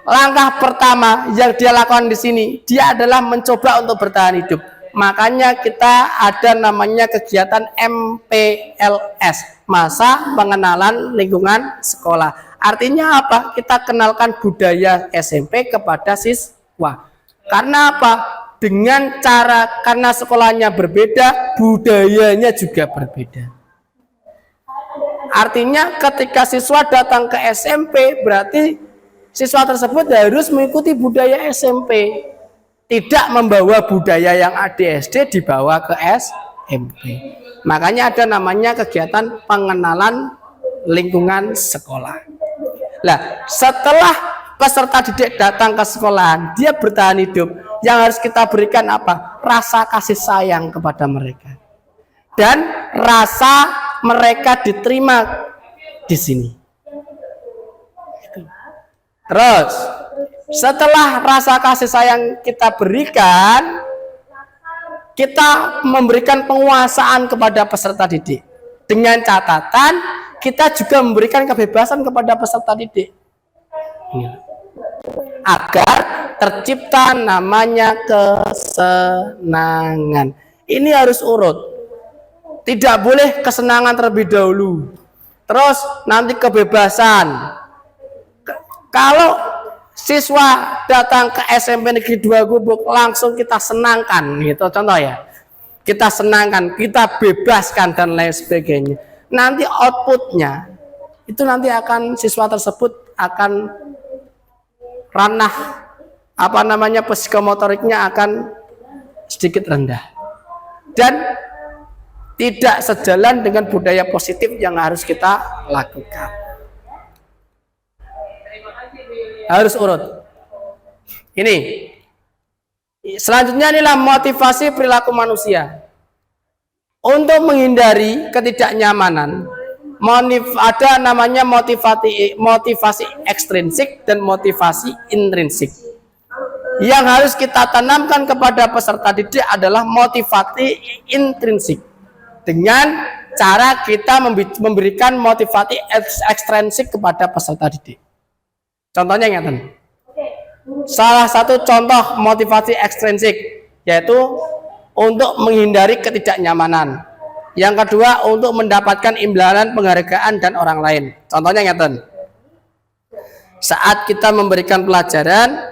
Langkah pertama yang dia lakukan di sini, dia adalah mencoba untuk bertahan hidup. Makanya kita ada namanya kegiatan MPLS, Masa Pengenalan Lingkungan Sekolah. Artinya apa? Kita kenalkan budaya SMP kepada siswa. Karena apa? Dengan cara, karena sekolahnya berbeda, budayanya juga berbeda. Artinya ketika siswa datang ke SMP, berarti siswa tersebut harus mengikuti budaya SMP. Tidak membawa budaya yang ada di SD dibawa ke SMP. Makanya ada namanya kegiatan pengenalan lingkungan sekolah. Nah, setelah peserta didik datang ke sekolahan, dia bertahan hidup. Yang harus kita berikan apa? Rasa kasih sayang kepada mereka. Dan rasa mereka diterima di sini. Terus, setelah rasa kasih sayang kita berikan, kita memberikan penguasaan kepada peserta didik. Dengan catatan, kita juga memberikan kebebasan kepada peserta didik. Agar tercipta namanya kesenangan. Ini harus urut. Tidak boleh kesenangan terlebih dahulu. Terus nanti kebebasan. Kalau siswa datang ke SMP Negeri 2 Gubuk, langsung kita senangkan, gitu contoh ya. Kita senangkan, kita bebaskan dan lain sebagainya. Nanti outputnya itu nanti akan siswa tersebut akan ranah psikomotoriknya akan sedikit rendah dan tidak sejalan dengan budaya positif yang harus kita lakukan. Harus urut. Ini selanjutnya inilah motivasi perilaku manusia. Untuk menghindari ketidaknyamanan, ada namanya motivasi ekstrinsik dan motivasi intrinsik. Yang harus kita tanamkan kepada peserta didik adalah motivasi intrinsik. Dengan cara kita memberikan motivasi ekstrinsik kepada peserta didik. Contohnya ngeten. Salah satu contoh motivasi ekstrinsik yaitu untuk menghindari ketidaknyamanan. Yang kedua untuk mendapatkan imbalan penghargaan dan orang lain. Contohnya ngeten. Saat kita memberikan pelajaran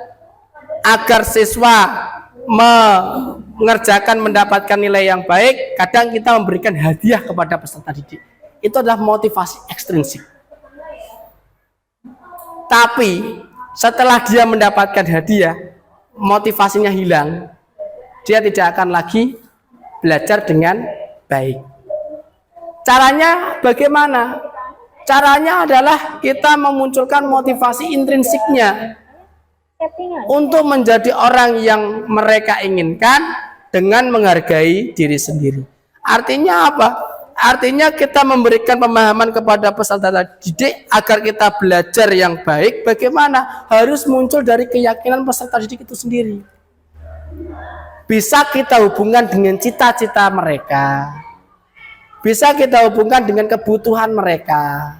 agar siswa mengerjakan mendapatkan nilai yang baik, kadang kita memberikan hadiah kepada peserta didik. Itu adalah motivasi ekstrinsik. Tapi setelah dia mendapatkan hadiah, motivasinya hilang. Dia tidak akan lagi belajar dengan baik. Caranya bagaimana? Caranya adalah kita memunculkan motivasi intrinsiknya untuk menjadi orang yang mereka inginkan dengan menghargai diri sendiri. Artinya apa? Artinya kita memberikan pemahaman kepada peserta didik agar kita belajar yang baik. Bagaimana? Harus muncul dari keyakinan peserta didik itu sendiri. Bisa kita hubungkan dengan cita-cita mereka. Bisa kita hubungkan dengan kebutuhan mereka.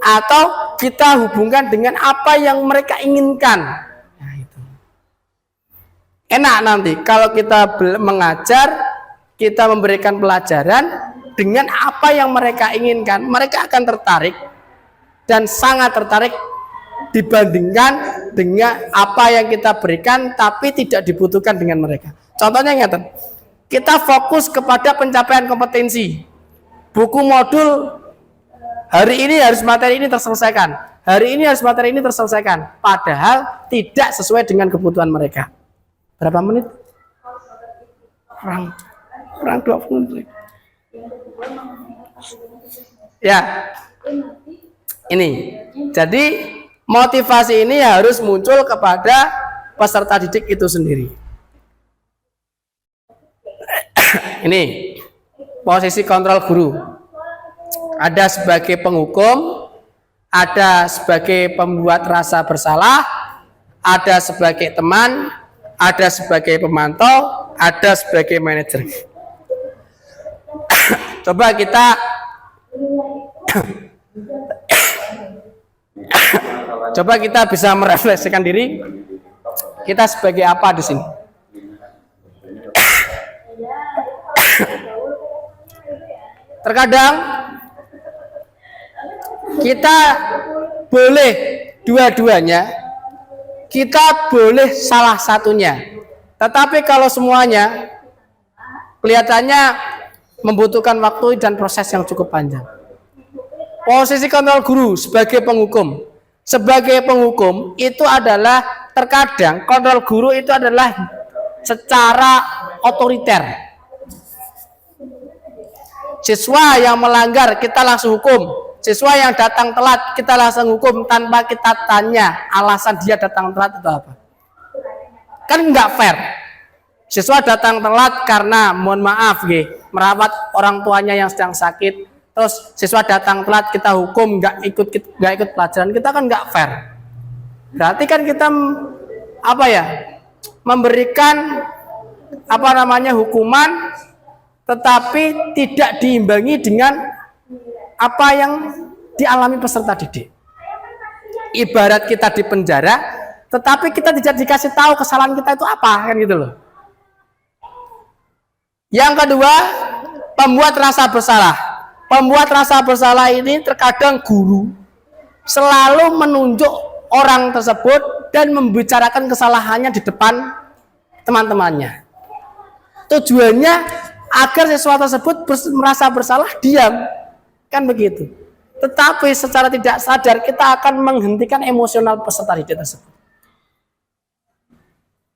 Atau kita hubungkan dengan apa yang mereka inginkan. Nah, itu. Enak nanti kalau kita mengajar, kita memberikan pelajaran dengan apa yang mereka inginkan, mereka akan tertarik dan sangat tertarik dibandingkan dengan apa yang kita berikan tapi tidak dibutuhkan dengan mereka. Contohnya ngeten, kita fokus kepada pencapaian kompetensi. Buku modul hari ini harus materi ini terselesaikan, hari ini harus materi ini terselesaikan, padahal tidak sesuai dengan kebutuhan mereka. Berapa menit? Kurang 20 menit. Ya, ini. Jadi motivasi ini harus muncul kepada peserta didik itu sendiri. Ini posisi kontrol guru. Ada sebagai penghukum, ada sebagai pembuat rasa bersalah, ada sebagai teman, ada sebagai pemantau, ada sebagai manajer. Coba kita bisa merefleksikan diri. Kita sebagai apa di sini? Terkadang kita boleh dua-duanya, kita boleh salah satunya. Tetapi kalau semuanya kelihatannya membutuhkan waktu dan proses yang cukup panjang. Posisi kontrol guru sebagai penghukum. Sebagai penghukum itu adalah terkadang kontrol guru itu adalah secara otoriter. Siswa yang melanggar kita langsung hukum. Siswa yang datang telat kita langsung hukum tanpa kita tanya alasan dia datang telat itu apa. Kan nggak fair. Siswa datang telat karena mohon maaf merawat orang tuanya yang sedang sakit. Terus siswa datang telat kita hukum nggak ikut pelajaran, kita kan nggak fair. Berarti kan kita memberikan hukuman tetapi tidak diimbangi dengan apa yang dialami peserta didik. Ibarat kita di penjara, tetapi kita tidak dikasih tahu kesalahan kita itu apa, kan gitu loh. Yang kedua, pembuat rasa bersalah. Pembuat rasa bersalah ini terkadang guru selalu menunjuk orang tersebut dan membicarakan kesalahannya di depan teman-temannya. Tujuannya agar siswa tersebut merasa bersalah diam. Kan begitu. Tetapi secara tidak sadar kita akan menghentikan emosional peserta didik tersebut.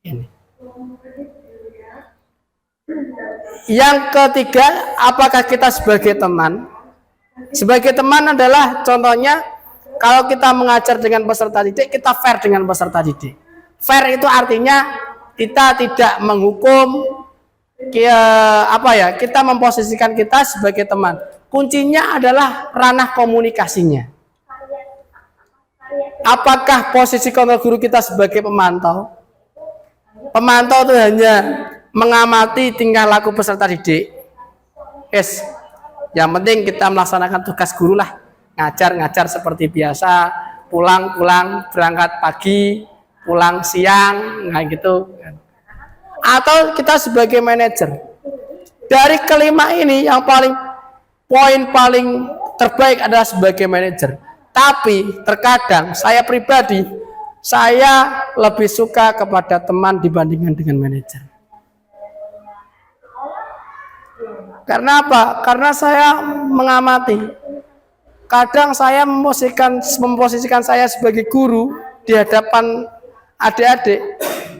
Ini. Yang ketiga, apakah kita sebagai teman? Sebagai teman adalah contohnya kalau kita mengajar dengan peserta didik, kita fair dengan peserta didik. Fair itu artinya kita tidak menghukum, kita memposisikan kita sebagai teman. Kuncinya adalah ranah komunikasinya. Apakah posisi kontrol guru kita sebagai pemantau? Pemantau itu hanya mengamati tingkah laku peserta didik. Yang penting kita melaksanakan tugas guru lah. Ngajar seperti biasa, pulang, berangkat pagi, pulang siang, gitu. Atau kita sebagai manajer. Dari kelima ini yang poin paling terbaik adalah sebagai manajer. Tapi terkadang saya pribadi, saya lebih suka kepada teman dibandingkan dengan manajer. Karena apa? Karena saya mengamati. Kadang saya memposisikan saya sebagai guru di hadapan adik-adik.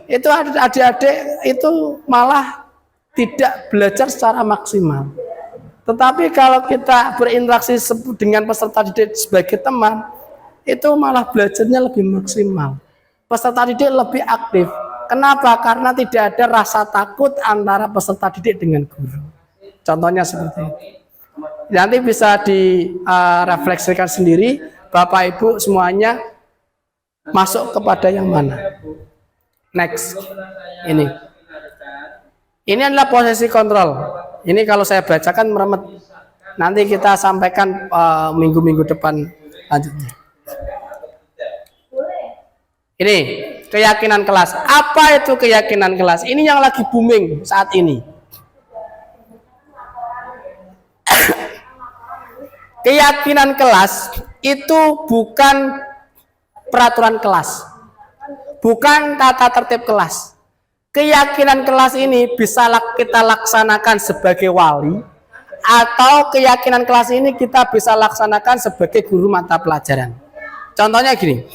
Itu adik-adik itu malah tidak belajar secara maksimal. Tetapi kalau kita berinteraksi dengan peserta didik sebagai teman, itu malah belajarnya lebih maksimal. Peserta didik lebih aktif. Kenapa? Karena tidak ada rasa takut antara peserta didik dengan guru. Contohnya seperti itu. Nanti bisa direfleksikan sendiri, Bapak Ibu semuanya masuk kepada yang mana. Next, ini adalah posisi kontrol. Ini kalau saya bacakan meremet. Nanti kita sampaikan minggu-minggu depan lanjutnya. Ini keyakinan kelas. Apa itu keyakinan kelas? Ini yang lagi booming saat ini. Keyakinan kelas itu bukan peraturan kelas, bukan tata tertib kelas. Keyakinan kelas ini bisa kita laksanakan sebagai wali, atau keyakinan kelas ini kita bisa laksanakan sebagai guru mata pelajaran. Contohnya gini,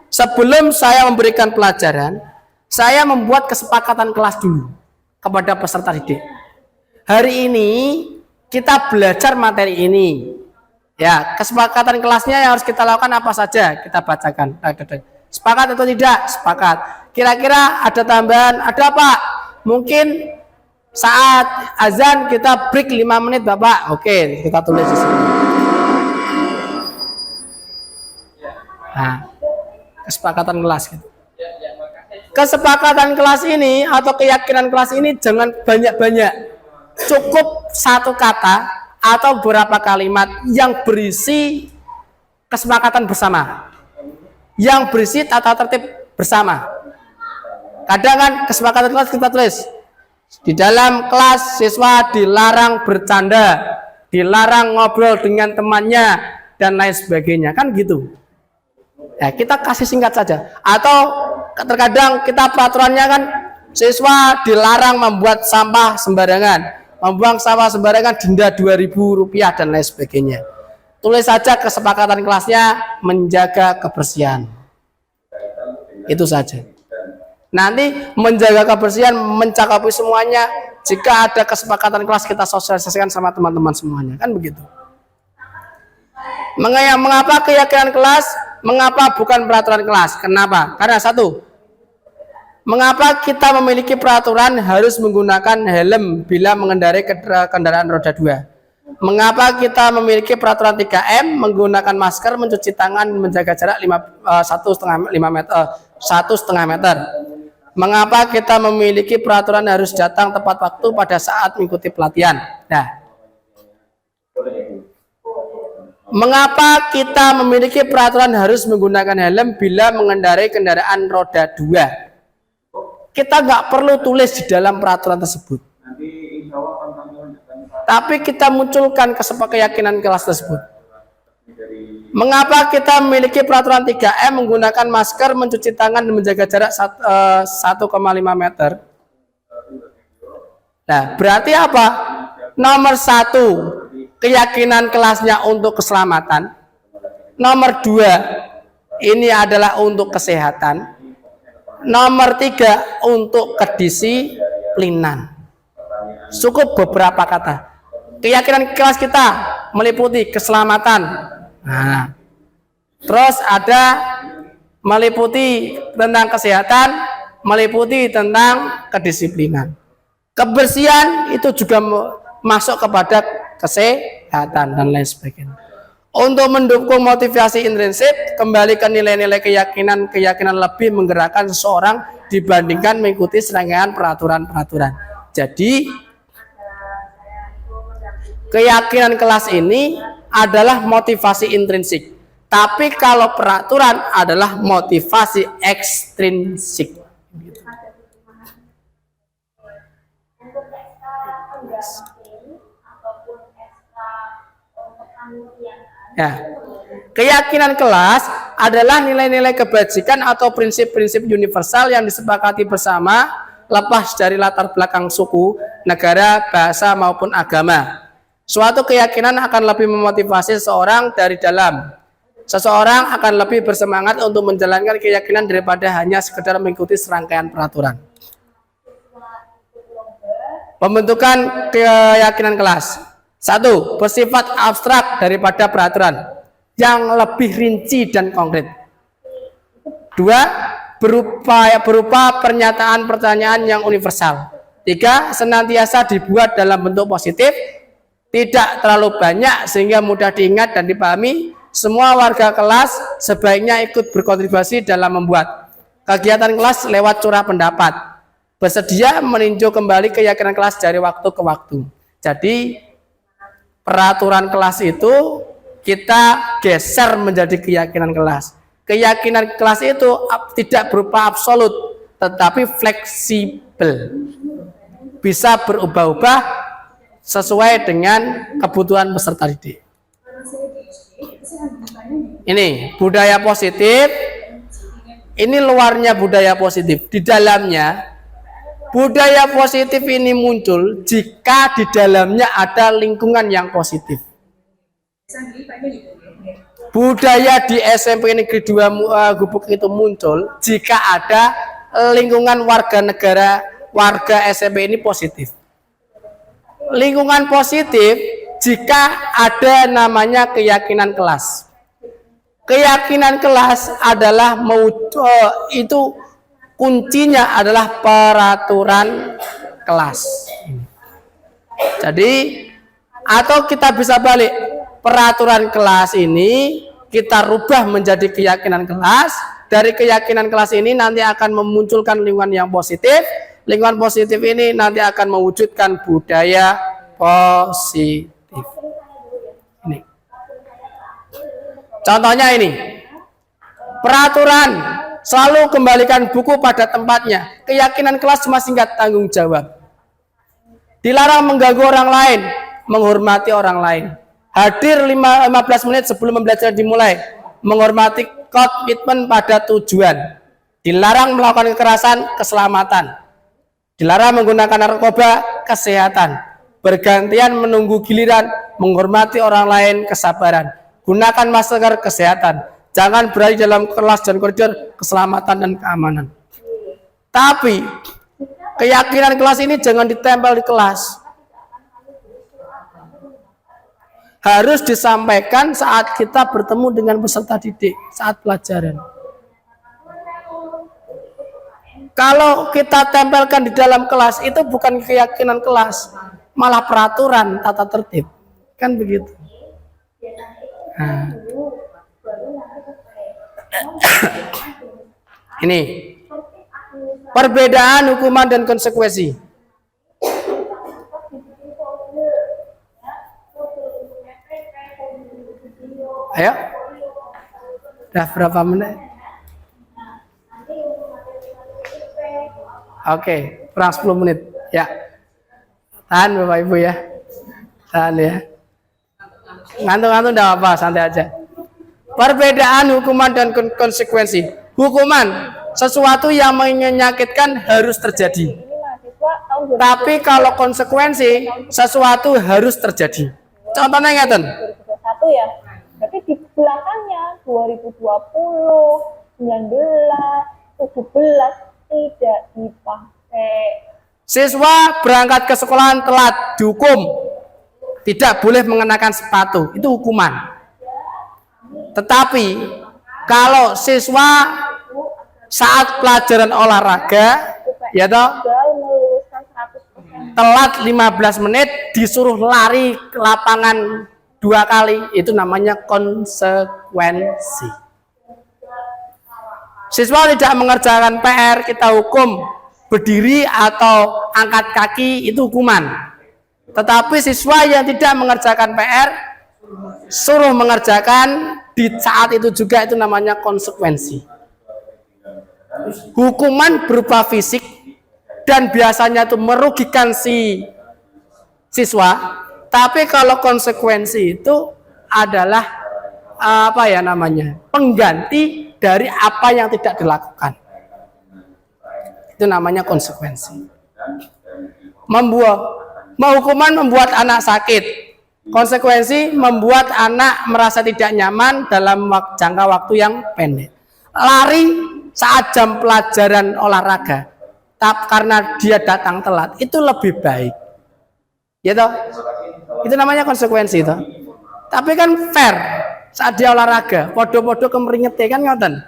sebelum saya memberikan pelajaran, saya membuat kesepakatan kelas dulu kepada peserta didik. Hari ini kita belajar materi ini. Ya, kesepakatan kelasnya yang harus kita lakukan apa saja? Kita bacakan. Sepakat atau tidak? Sepakat. Kira-kira ada tambahan? Ada Pak? Mungkin saat azan kita break 5 menit Bapak. Oke, kita tulis di sini. Nah, kesepakatan kelas gitu. Kesepakatan kelas ini atau keyakinan kelas ini jangan banyak-banyak. Cukup satu kata atau beberapa kalimat yang berisi kesepakatan bersama, yang berisi tata tertib bersama. Kadang kan kesepakatan kelas kita tulis di dalam kelas siswa dilarang bercanda, dilarang ngobrol dengan temannya dan lain sebagainya, kan gitu. Ya, kita kasih singkat saja. Atau terkadang kita peraturannya kan siswa dilarang membuat sampah sembarangan. Membuang sampah sembarangan denda Rp2.000 dan lain sebagainya. Tulis saja kesepakatan kelasnya menjaga kebersihan. Itu saja. Nanti menjaga kebersihan mencakupi semuanya. Jika ada kesepakatan kelas kita sosialisasikan sama teman-teman semuanya. Kan begitu. Mengapa keyakinan kelas? Mengapa bukan peraturan kelas? Kenapa? Karena satu, mengapa kita memiliki peraturan harus menggunakan helm bila mengendarai kendaraan roda 2? Mengapa kita memiliki peraturan 3M menggunakan masker, mencuci tangan, menjaga jarak 1,5 meter? Mengapa kita memiliki peraturan harus datang tepat waktu pada saat mengikuti pelatihan? Nah, mengapa kita memiliki peraturan harus menggunakan helm bila mengendarai kendaraan roda 2? Kita nggak perlu tulis di dalam peraturan tersebut, tapi kita munculkan keyakinan kelas tersebut. Mengapa kita memiliki peraturan 3M menggunakan masker, mencuci tangan, dan menjaga jarak 1,5 meter? Nah, berarti apa? Nomor 1, keyakinan kelasnya untuk keselamatan. Nomor 2, ini adalah untuk kesehatan. Nomor 3, untuk kedisiplinan. Cukup beberapa kata. Keyakinan kelas kita meliputi keselamatan. Nah, terus ada meliputi tentang kesehatan, meliputi tentang kedisiplinan. Kebersihan itu juga masuk kepada kesehatan dan lain sebagainya. Untuk mendukung motivasi intrinsik, kembali ke nilai-nilai keyakinan lebih menggerakkan seseorang dibandingkan mengikuti serangkaian peraturan-peraturan. Jadi, keyakinan kelas ini adalah motivasi intrinsik. Tapi kalau peraturan adalah motivasi ekstrinsik. Ya. Keyakinan kelas adalah nilai-nilai kebajikan atau prinsip-prinsip universal yang disepakati bersama, lepas dari latar belakang suku, negara, bahasa maupun agama. Suatu keyakinan akan lebih memotivasi seseorang dari dalam. Seseorang akan lebih bersemangat untuk menjalankan keyakinan daripada hanya sekedar mengikuti serangkaian peraturan. Pembentukan keyakinan kelas. 1. Bersifat abstrak daripada peraturan, yang lebih rinci dan konkret. 2. Berupa pernyataan pertanyaan yang universal. 3. Senantiasa dibuat dalam bentuk positif, tidak terlalu banyak sehingga mudah diingat dan dipahami. Semua warga kelas sebaiknya ikut berkontribusi dalam membuat kegiatan kelas lewat curah pendapat. Bersedia meninjau kembali keyakinan kelas dari waktu ke waktu. Jadi peraturan kelas itu kita geser menjadi keyakinan kelas. Keyakinan kelas itu tidak berupa absolut, tetapi fleksibel. Bisa berubah-ubah sesuai dengan kebutuhan peserta didik. Ini budaya positif. Ini luarnya budaya positif. Di dalamnya budaya positif ini muncul jika di dalamnya ada lingkungan yang positif. Budaya di SMP Negeri 2 Gubuk itu muncul jika ada lingkungan warga SMP ini positif. Lingkungan positif jika ada namanya keyakinan kelas. Keyakinan kelas adalah itu kuncinya adalah peraturan kelas. Jadi atau kita bisa balik, peraturan kelas ini kita rubah menjadi keyakinan kelas. Dari keyakinan kelas ini nanti akan memunculkan lingkungan yang positif. Lingkungan positif ini nanti akan mewujudkan budaya positif. Ini. Contohnya ini. Peraturan selalu kembalikan buku pada tempatnya. Keyakinan kelas cuma singkat, tanggung jawab. Dilarang mengganggu orang lain, menghormati orang lain. Hadir 15 menit sebelum pembelajaran dimulai, menghormati komitmen pada tujuan. Dilarang melakukan kekerasan, keselamatan. Dilarang menggunakan narkoba, kesehatan. Bergantian menunggu giliran, menghormati orang lain, kesabaran. Gunakan masker, kesehatan. Jangan berada dalam kelas dan koridor, keselamatan dan keamanan. Tapi keyakinan kelas ini jangan ditempel di kelas. harus disampaikan saat kita bertemu dengan peserta didik saat pelajaran. Kalau kita tempelkan di dalam kelas itu bukan keyakinan kelas, malah peraturan tata tertib, kan begitu. Nah. Ini perbedaan hukuman dan konsekuensi. Ayo, udah berapa menit? Oke, kurang 10 menit. Ya, tahan Bapak Ibu ya, tahan ya. Ngantuk-ngantuk enggak apa, santai aja. Perbedaan hukuman dan konsekuensi. Hukuman, sesuatu yang menyakitkan harus terjadi. Tapi kalau konsekuensi, sesuatu harus terjadi. Contohnya ngeten. 2021 ya. Berarti di belakangnya 2020, 19, 17 tidak dipakai. Siswa berangkat ke sekolahan telat dihukum. Tidak boleh mengenakan sepatu, itu hukuman. Tetapi kalau siswa saat pelajaran olahraga ya toh telat 15 menit disuruh lari ke lapangan 2 kali, itu namanya konsekuensi. Siswa tidak mengerjakan PR, kita hukum berdiri atau angkat kaki, itu hukuman. Tetapi siswa yang tidak mengerjakan PR suruh mengerjakan di saat itu juga, itu namanya konsekuensi. Hukuman berupa fisik dan biasanya itu merugikan si siswa, tapi kalau konsekuensi itu adalah apa ya namanya, pengganti dari apa yang tidak dilakukan, itu namanya konsekuensi. Hukuman membuat anak sakit, konsekuensi membuat anak merasa tidak nyaman dalam jangka waktu yang pendek. Lari saat jam pelajaran olahraga, karena dia datang telat, itu lebih baik. Ya toh? Itu namanya konsekuensi toh. Tapi kan fair saat dia olahraga, podo-podo kemringete kan ngoten.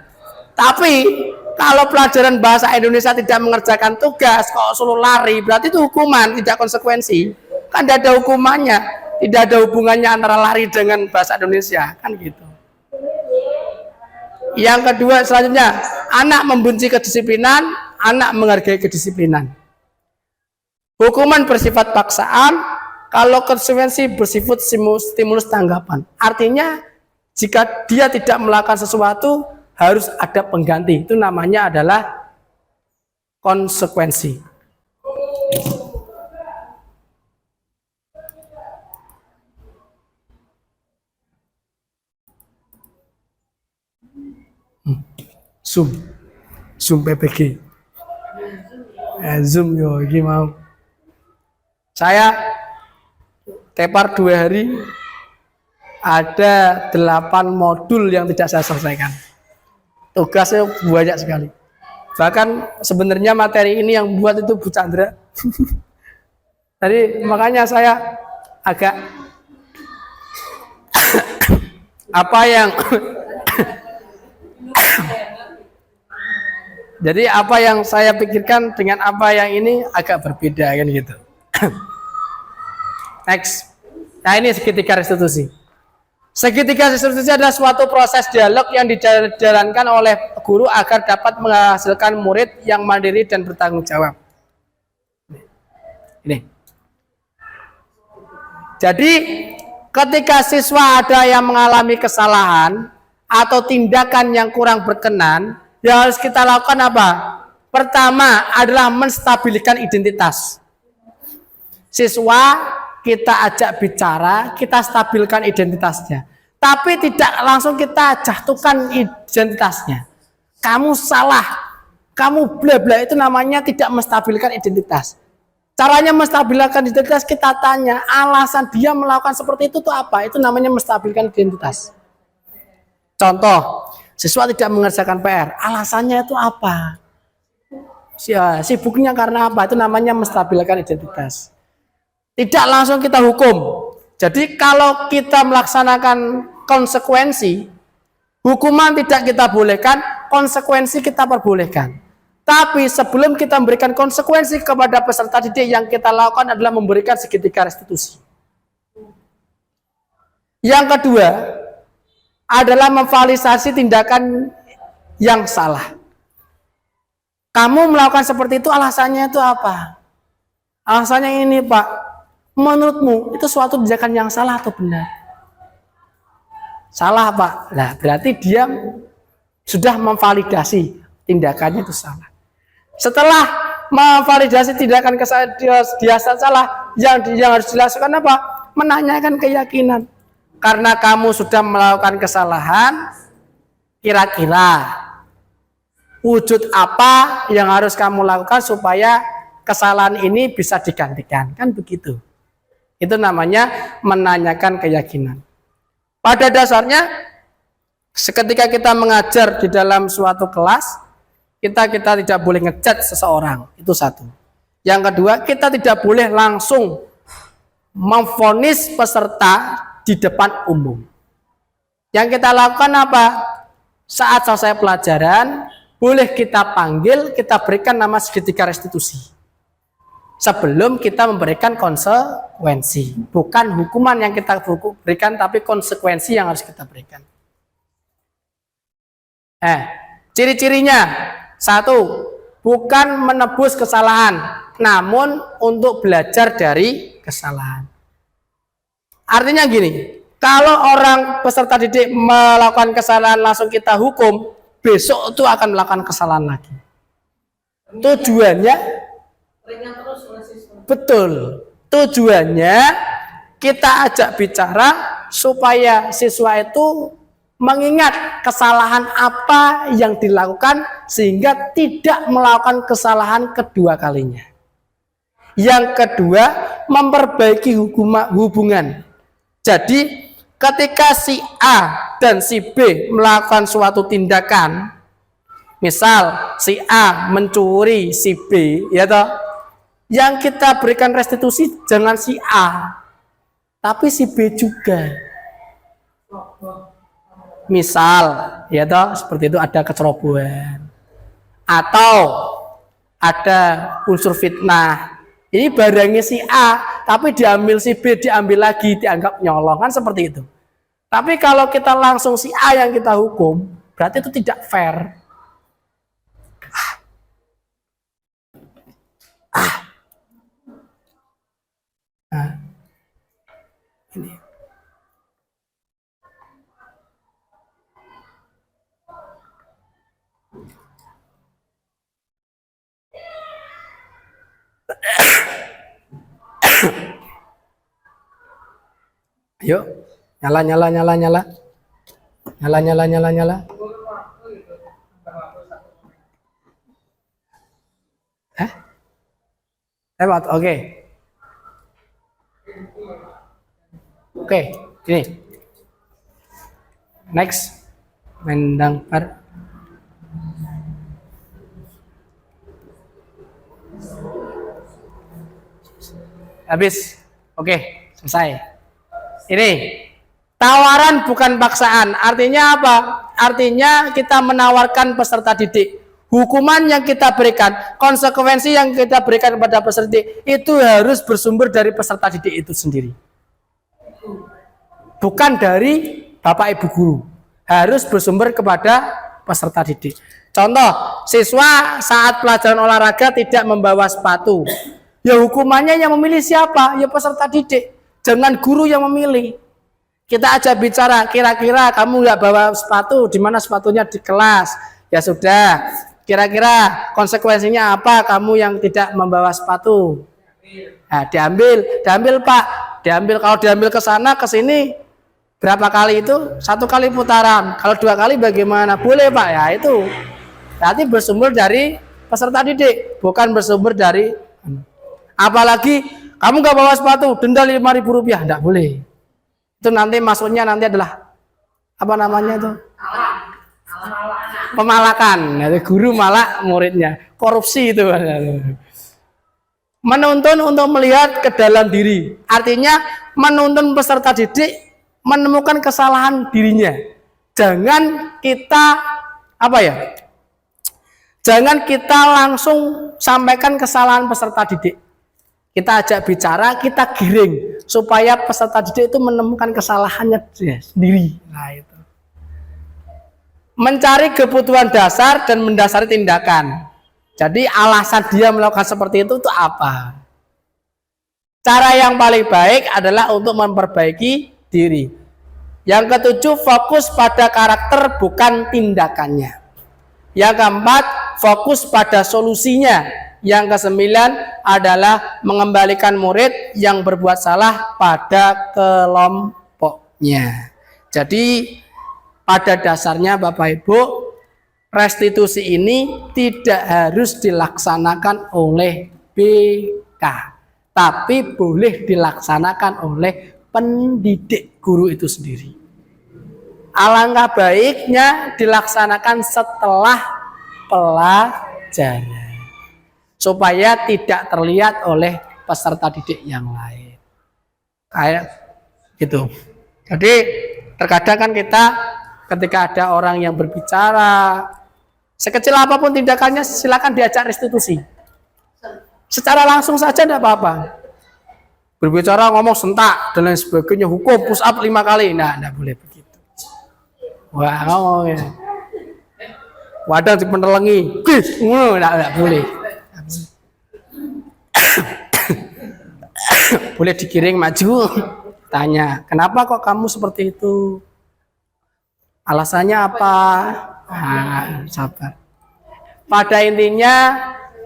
Tapi kalau pelajaran bahasa Indonesia tidak mengerjakan tugas, kok suruh lari, berarti itu hukuman, tidak konsekuensi. Kan tidak ada hukumannya, tidak ada hubungannya antara lari dengan bahasa Indonesia, kan gitu. Yang kedua selanjutnya, anak membenci kedisiplinan, anak menghargai kedisiplinan. Hukuman bersifat paksaan, kalau konsekuensi bersifat stimulus tanggapan. Artinya jika dia tidak melakukan sesuatu harus ada pengganti. Itu namanya adalah konsekuensi. Zoom PPG. Zoom yo iki mau. Saya tepar 2 hari ada 8 modul yang tidak saya selesaikan. Tugasnya banyak sekali. Bahkan sebenarnya materi ini yang buat itu Bu Chandra. Jadi makanya saya agak apa yang jadi apa yang saya pikirkan dengan apa yang ini agak berbeda kan gitu. Next. Nah ini segitiga restitusi. Segitiga restitusi adalah suatu proses dialog yang dijalankan oleh guru agar dapat menghasilkan murid yang mandiri dan bertanggung jawab. Ini. Jadi ketika siswa ada yang mengalami kesalahan atau tindakan yang kurang berkenan, yang harus kita lakukan apa? Pertama adalah menstabilkan identitas. Siswa kita ajak bicara, kita stabilkan identitasnya. Tapi tidak langsung kita jatuhkan identitasnya. Kamu salah, kamu bla bla, itu namanya tidak menstabilkan identitas. Caranya menstabilkan identitas, kita tanya alasan dia melakukan seperti itu tuh apa? Itu namanya menstabilkan identitas. Contoh, siswa tidak mengerjakan PR, alasannya itu apa? Sibuknya karena apa? Itu namanya menstabilkan identitas. Tidak langsung kita hukum. Jadi kalau kita melaksanakan konsekuensi, hukuman tidak kita bolehkan, konsekuensi kita perbolehkan. Tapi sebelum kita memberikan konsekuensi kepada peserta didik, yang kita lakukan adalah memberikan segitiga restitusi. Yang kedua adalah memvalidasi tindakan yang salah. Kamu melakukan seperti itu, alasannya itu apa? Alasannya ini, Pak. Menurutmu itu suatu tindakan yang salah atau benar? Salah, Pak. Nah, berarti dia sudah memvalidasi tindakannya itu salah. Setelah memvalidasi tindakan dia salah, yang harus dilakukan apa? Menanyakan keyakinan. Karena kamu sudah melakukan kesalahan, kira-kira wujud apa yang harus kamu lakukan supaya kesalahan ini bisa digantikan? Kan begitu. Itu namanya menanyakan keyakinan. Pada dasarnya, ketika kita mengajar di dalam suatu kelas, kita tidak boleh ngejudge seseorang. Itu satu. Yang kedua, kita tidak boleh langsung memvonis peserta di depan umum. Yang kita lakukan apa? Saat selesai pelajaran, boleh kita panggil, kita berikan nama segitiga restitusi. Sebelum kita memberikan konsekuensi, bukan hukuman yang kita berikan, tapi konsekuensi yang harus kita berikan. Ciri-cirinya, satu, bukan menebus kesalahan, namun untuk belajar dari kesalahan. Artinya gini, kalau orang peserta didik melakukan kesalahan langsung kita hukum, besok itu akan melakukan kesalahan lagi. Tujuannya betul. Tujuannya kita ajak bicara supaya siswa itu mengingat kesalahan apa yang dilakukan sehingga tidak melakukan kesalahan kedua kalinya. Yang kedua, memperbaiki hubungan. Jadi ketika si A dan si B melakukan suatu tindakan, misal si A mencuri si B, ya toh, yang kita berikan restitusi jangan si A, tapi si B juga. Misal, ya toh, seperti itu ada kecerobohan atau ada unsur fitnah. Ini barangnya si A, tapi diambil si B, diambil lagi, dianggap nyolong, kan seperti itu. Tapi kalau kita langsung si A yang kita hukum, berarti itu tidak fair. Ini. Ayo, nyala. Lewat, oke. Oke, ini. Next. Mendang par. Habis. Oke, selesai. Ini. Tawaran bukan paksaan. Artinya apa? Artinya kita menawarkan peserta didik. Hukuman yang kita berikan, konsekuensi yang kita berikan kepada peserta didik, itu harus bersumber dari peserta didik itu sendiri. Bukan dari Bapak Ibu Guru. Harus bersumber kepada peserta didik. Contoh, siswa saat pelajaran olahraga tidak membawa sepatu. Ya hukumannya yang memilih siapa? Ya peserta didik. Jangan guru yang memilih. Kita ajak bicara, kira-kira kamu nggak bawa sepatu, di mana sepatunya di kelas. Ya sudah, kira-kira konsekuensinya apa kamu yang tidak membawa sepatu? Nah, diambil Pak, diambil. Kalau diambil ke sana ke sini berapa kali itu? 1 kali putaran. Kalau 2 kali bagaimana? Boleh Pak, ya itu. Berarti bersumber dari peserta didik, bukan bersumber dari. Apalagi kamu nggak bawa sepatu, denda Rp5.000, enggak boleh. Itu nanti maksudnya nanti adalah apa namanya itu? Pemalakan. Guru malak muridnya. Korupsi itu. Menuntun untuk melihat ke dalam diri. Artinya menuntun peserta didik menemukan kesalahan dirinya. Jangan kita Jangan kita langsung sampaikan kesalahan peserta didik. Kita ajak bicara, kita giring supaya peserta didik itu menemukan kesalahannya sendiri. Nah, itu. Mencari kebutuhan dasar dan mendasari tindakan. Jadi alasan dia melakukan seperti itu apa? Cara yang paling baik adalah untuk memperbaiki diri. Yang ketujuh, fokus pada karakter bukan tindakannya. Yang keempat, fokus pada solusinya. Yang kesembilan adalah mengembalikan murid yang berbuat salah pada kelompoknya. Jadi pada dasarnya Bapak Ibu, restitusi ini tidak harus dilaksanakan oleh BK, tapi boleh dilaksanakan oleh pendidik guru itu sendiri. Alangkah baiknya dilaksanakan setelah pelajaran, supaya tidak terlihat oleh peserta didik yang lain. Kayak gitu. Jadi terkadang kan kita ketika ada orang yang berbicara, sekecil apapun tindakannya silakan diajak restitusi. Secara langsung saja tidak apa-apa. Berbicara ngomong sentak dan lain sebagainya, hukum push up 5 kali. Nah, tidak boleh begitu. Wah, ngomong ya. Wadah dipenelengi. Tidak boleh. Boleh digiring maju, tanya, kenapa kok kamu seperti itu? Alasannya apa? Nah, sabar. Pada intinya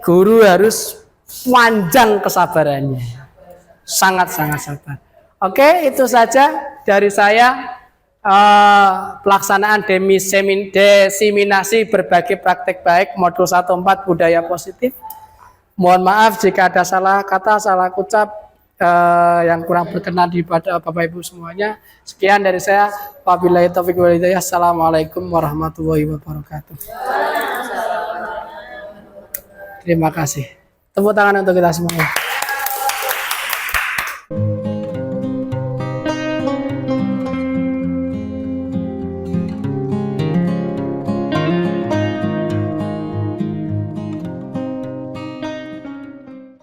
guru harus panjang kesabarannya, sangat-sangat sabar. Oke, itu saja dari saya. Pelaksanaan diseminasi berbagai praktek baik modul 14 budaya positif. Mohon maaf jika ada salah kata, salah ucap yang kurang berkenan di pada Bapak Ibu semuanya. Sekian dari saya. Wabillahi taufiq wal hidayah. Assalamualaikum warahmatullahi wabarakatuh. Terima kasih. Tepuk tangan untuk kita semua.